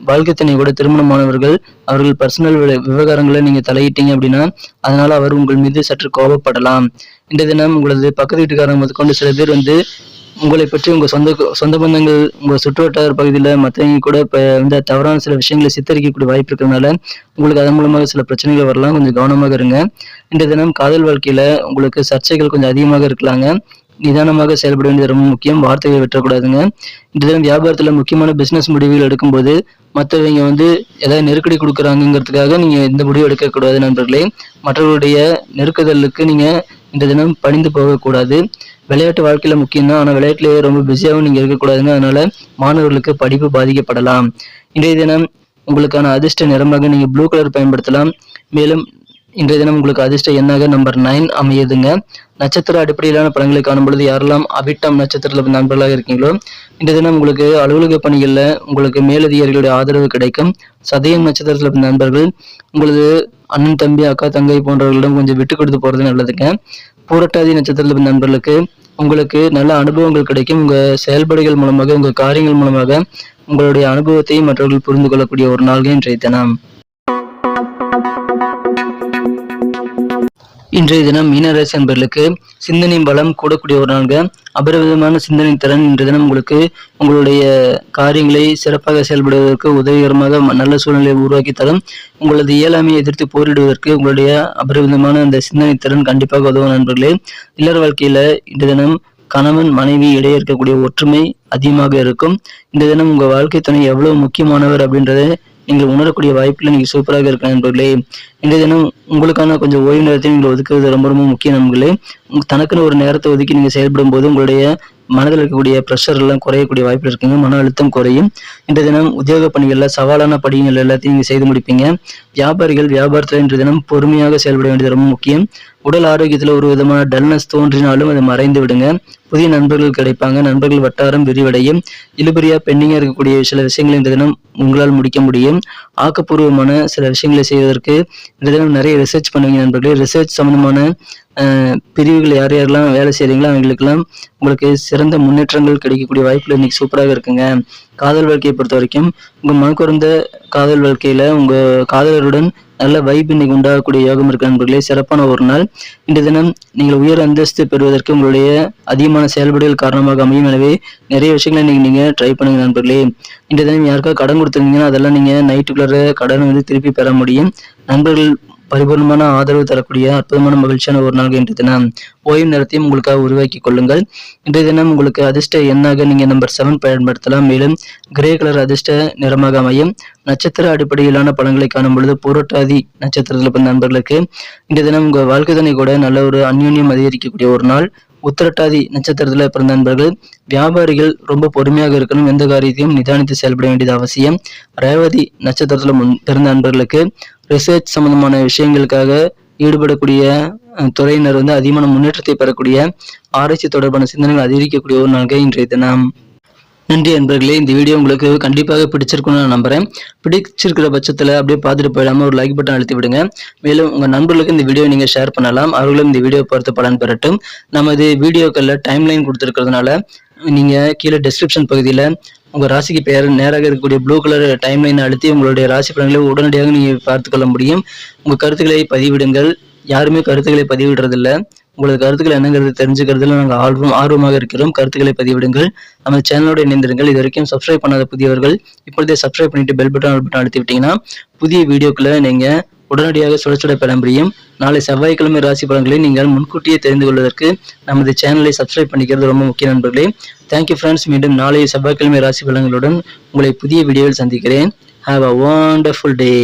வாழ்க்கை துணை கூட திருமணமானவர்கள் அவர்கள் பர்சனல் விவகாரங்களை நீங்க தலையிட்டீங்க அப்படின்னா அதனால அவர் உங்கள் மீது சற்று கோபப்படலாம். இன்றைய தினம் உங்களது பக்கத்து வீட்டுக்காரங்க முதற்கொண்டு சில பேர் வந்து உங்களை பற்றி உங்க சொந்த பந்தங்கள் உங்க சுற்றுவட்டார பகுதியில மற்றவங்க கூட இப்ப வந்து தவறான சில விஷயங்களை சித்தரிக்கக்கூடிய வாய்ப்பு இருக்கிறதுனால உங்களுக்கு அதன் மூலமாக சில பிரச்சனைகள் வரலாம். கொஞ்சம் கவனமாக இருங்க. இன்றைய தினம் காதல் வாழ்க்கையில உங்களுக்கு சர்ச்சைகள் கொஞ்சம் அதிகமாக இருக்கலாங்க. நிதானமாக செயல்பட வேண்டியது ரொம்ப முக்கியம். வார்த்தைகளை வெட்டக்கூடாதுங்க. இந்த தினம் வியாபாரத்துல முக்கியமான பிசினஸ் முடிவுகள் எடுக்கும்போது மற்றவங்க வந்து ஏதாவது நெருக்கடி கொடுக்குறாங்கிறதுக்காக நீங்க இந்த முடிவு எடுக்கக்கூடாது நண்பர்களே. மற்றவர்களுடைய நெருக்குதலுக்கு நீங்க இந்த தினம் பணிந்து போகக்கூடாது. விளையாட்டு வாழ்க்கையில முக்கியம் தான், ஆனா விளையாட்டுலயே ரொம்ப பிஸியாகவும் நீங்க இருக்கக்கூடாதுங்க. அதனால மாணவர்களுக்கு படிப்பு பாதிக்கப்படலாம். இன்றைய தினம் உங்களுக்கான அதிர்ஷ்ட நிறமாக நீங்க ப்ளூ கலர் பயன்படுத்தலாம். மேலும் இன்றைய தினம் உங்களுக்கு அதிர்ஷ்ட எண்ணாக நம்பர் 9 அமையுதுங்க. நட்சத்திர அடிப்படையிலான படங்களை காணும் பொழுது யாரெல்லாம் அவிட்டம் நட்சத்திரத்தில் நண்பர்களாக இருக்கீங்களோ இன்றைய தினம் உங்களுக்கு அலுவலக பணிகள்ல உங்களுக்கு மேலதிகாரிகளுடைய ஆதரவு கிடைக்கும். சதயம் நட்சத்திரத்தில் நண்பர்கள் உங்களது அண்ணன் தம்பி அக்கா தங்கை போன்றவர்களிடம் கொஞ்சம் விட்டு கொடுத்து போறது நல்லதுங்க. பூரட்டாதி நட்சத்திரத்தில் நண்பர்களுக்கு உங்களுக்கு நல்ல அனுபவங்கள் கிடைக்கும். உங்க செயல்பாடுகள் மூலமாக உங்க காரியங்கள் மூலமாக உங்களுடைய அனுபவத்தை மற்றவர்கள் புரிந்து கொள்ளக்கூடிய ஒரு நாள்கள் இன்றைய தினம். இன்றைய தினம் மீனராசி அன்பர்களுக்கு சிந்தனை பலம் கூடக்கூடிய ஒரு நாள்க. அபரிவிதமான சிந்தனை திறன் இன்றைய தினம் உங்களுக்கு உங்களுடைய காரியங்களை சிறப்பாக செயல்படுவதற்கு உதவிகரமாக நல்ல சூழ்நிலையை உருவாக்கி தரும். உங்களது இயலாமையை எதிர்த்து போரிடுவதற்கு உங்களுடைய அபரிவிதமான அந்த சிந்தனை திறன் கண்டிப்பாக உதவும் நண்பர்களே. இல்லற வாழ்க்கையில இன்றைய தினம் கணவன் மனைவி இடையே இருக்கக்கூடிய ஒற்றுமை அதிகமாக இருக்கும். இந்த தினம் உங்க வாழ்க்கை துணை எவ்வளவு முக்கியமானவர் அப்படின்றத நீங்கள் உணரக்கூடிய வாய்ப்புல நீங்க சூப்பராக இருக்க நண்பர்களே. இந்த தினம் உங்களுக்கான கொஞ்சம் ஓய்வு நேரத்தை நீங்கள் ஒதுக்குறது ரொம்ப ரொம்ப முக்கியம் நண்பர்களே. தனக்குன்னு ஒரு நேரத்தை ஒதுக்கி நீங்க செயல்படும் போது உங்களுடைய மனதில் இருக்கக்கூடிய ப்ரெஷர் எல்லாம் குறையக்கூடிய வாய்ப்பு இருக்குங்க. மன அழுத்தம் குறையும். இந்த தினம் உத்தியோக பணிகள்ல சவாலான படிகள் எல்லாத்தையும் நீங்க செய்து முடிப்பீங்க. வியாபாரிகள் வியாபாரத்துல இன்றைய தினம் பொறுமையாக செயல்பட வேண்டியது ரொம்ப முக்கியம். உடல் ஆரோக்கியத்துல ஒரு விதமான டல்னஸ் தோன்றினாலும் அதை மறைந்து விடுங்க. புதிய நண்பர்கள் கிடைப்பாங்க. நண்பர்கள் வட்டாரம் விரிவடையும். இழுபறியா பெண்டிங்கா இருக்கக்கூடிய சில விஷயங்களை இந்த தினம் உங்களால் முடிக்க முடியும். ஆக்கப்பூர்வமான சில விஷயங்களை செய்வதற்கு இந்த தினம் நிறைய ரிசர்ச் பண்ணுவீங்க நண்பர்களே. ரிசர்ச் சம்பந்தமான பிரிவுகள் யார் யாரெல்லாம் வேலை செய்றீங்களோ அவங்களுக்கெல்லாம் உங்களுக்கு சிறந்த முன்னேற்றங்கள் கிடைக்கக்கூடிய வாய்ப்புகள் இன்னைக்கு சூப்பராக இருக்குங்க. காதல் வாழ்க்கையை பொறுத்த வரைக்கும் உங்க மனக்குறந்த காதல் வாழ்க்கையில உங்க காதலருடன் நல்ல வைப் இன்னைக்கு உண்டாகக்கூடிய யோகம் இருக்கு நண்பர்களே. சிறப்பான ஒரு நாள். இந்த தினம் நீங்கள் உயர் அந்தஸ்து பெறுவதற்கு உங்களுடைய அதிகமான செயல்பாடுகள் காரணமாக அமையும். எனவே நிறைய விஷயங்களை நீங்க ட்ரை பண்ணுங்க நண்பர்களே. இந்த தினம் யாருக்காவது கடன் கொடுத்துருந்தீங்கன்னா அதெல்லாம் நீங்க நைட்டுக்குள்ள கடனை வந்து திருப்பி பெற முடியும். நண்பர்கள் பரிபூர்ணமான ஆதரவு தரக்கூடிய அற்புதமான மகிழ்ச்சியான ஒரு நாள் இன்றைய தினம். ஓய்வு நேரத்தையும் உங்களுக்காக உருவாக்கி கொள்ளுங்கள். இன்றைய தினம் உங்களுக்கு அதிர்ஷ்ட எண்ணாக நீங்க நம்பர் 7 பயன்படுத்தலாம். மேலும் கிரே கலர் அதிர்ஷ்ட நிறமாக அமையும். நட்சத்திர அடிப்படையிலான பலன்களை காணும் பொழுது புரட்டாதி நட்சத்திரத்தில் பிறந்த நண்பர்களுக்கு இன்றைய தினம் உங்க வாழ்க்கை துணை கூட நல்ல ஒரு அந்யோன்யம் அதிகரிக்கக்கூடிய ஒரு நாள். உத்திரட்டாதி நட்சத்திரத்துல பிறந்த நண்பர்கள் வியாபாரிகள் ரொம்ப பொறுமையாக இருக்கணும். எந்த காரியத்தையும் நிதானித்து செயல்பட வேண்டியது அவசியம். ரேவதி நட்சத்திரத்துல பிறந்த நண்பர்களுக்கு ரிசர்ச் சம்பந்தமான விஷயங்களுக்காக ஈடுபடக்கூடிய துறையினர் அதிகமான முன்னேற்றத்தை பெறக்கூடிய ஆராய்ச்சி தொடர்பான சிந்தனைகள் அதிகரிக்கக்கூடிய ஒரு நாள் இன்றைய தினம். நன்றி நண்பர்களே, இந்த வீடியோ உங்களுக்கு கண்டிப்பாக பிடிச்சிருக்கும்னு நான் நம்புறேன். பிடிச்சிருக்கிற பட்சத்தில் அப்படியே பார்த்துட்டு போயிடாம ஒரு லைக் பட்டன் அழுத்தி விடுங்க. மேலும் உங்க நண்பர்களுக்கு இந்த வீடியோ நீங்க ஷேர் பண்ணலாம். அவர்களும் இந்த வீடியோ பார்த்து பலன் பெறட்டும். நமது வீடியோக்கள்ல டைம்லைன் கொடுத்துருக்கிறதுனால நீங்க கீழே டிஸ்கிரிப்ஷன் பகுதியில் உங்க ராசிக்கு பெயர் நேராக இருக்கக்கூடிய ப்ளூ கலர் டைம்லைன் அழுத்தி உங்களுடைய ராசி பலன்களை உடனடியாக நீங்க பார்த்துக்கொள்ள முடியும். உங்க கருத்துக்களை பதிவிடுங்கள். யாருமே கருத்துக்களை பதிவிடுறதில்லை. உங்களது கருத்துக்கள் என்னங்கிறது தெரிஞ்சுக்கிறதுல நாங்கள் ஆர்வமாக இருக்கிறோம். கருத்துக்களை பதிவிடுங்கள். நம்ம சேனலோட இணைந்திருங்கள். இது வரைக்கும் சப்ஸ்கிரைப் பண்ணாத புதியவர்கள் இப்பொழுதே சப்ஸ்கிரைப் பண்ணிட்டு பெல் பட்டன் அழுத்தி விட்டீங்கன்னா புதிய வீடியோக்களை நீங்க உடனடியாக சுட பெற முடியும். நாளை செவ்வாய்க்கிழமை ராசி பலன்களை நீங்கள் முன்கூட்டியே தெரிந்து கொள்வதற்கு நமது சேனலை சப்ஸ்கிரைப் பண்ணிக்கிறது ரொம்ப முக்கிய நண்பர்களே. Thank you friends. மீண்டும் நாளை செவ்வாய்க்கிழமை ராசி பலன்களுடன் உங்களை புதிய வீடியோவில் சந்திக்கிறேன். Have a wonderful day.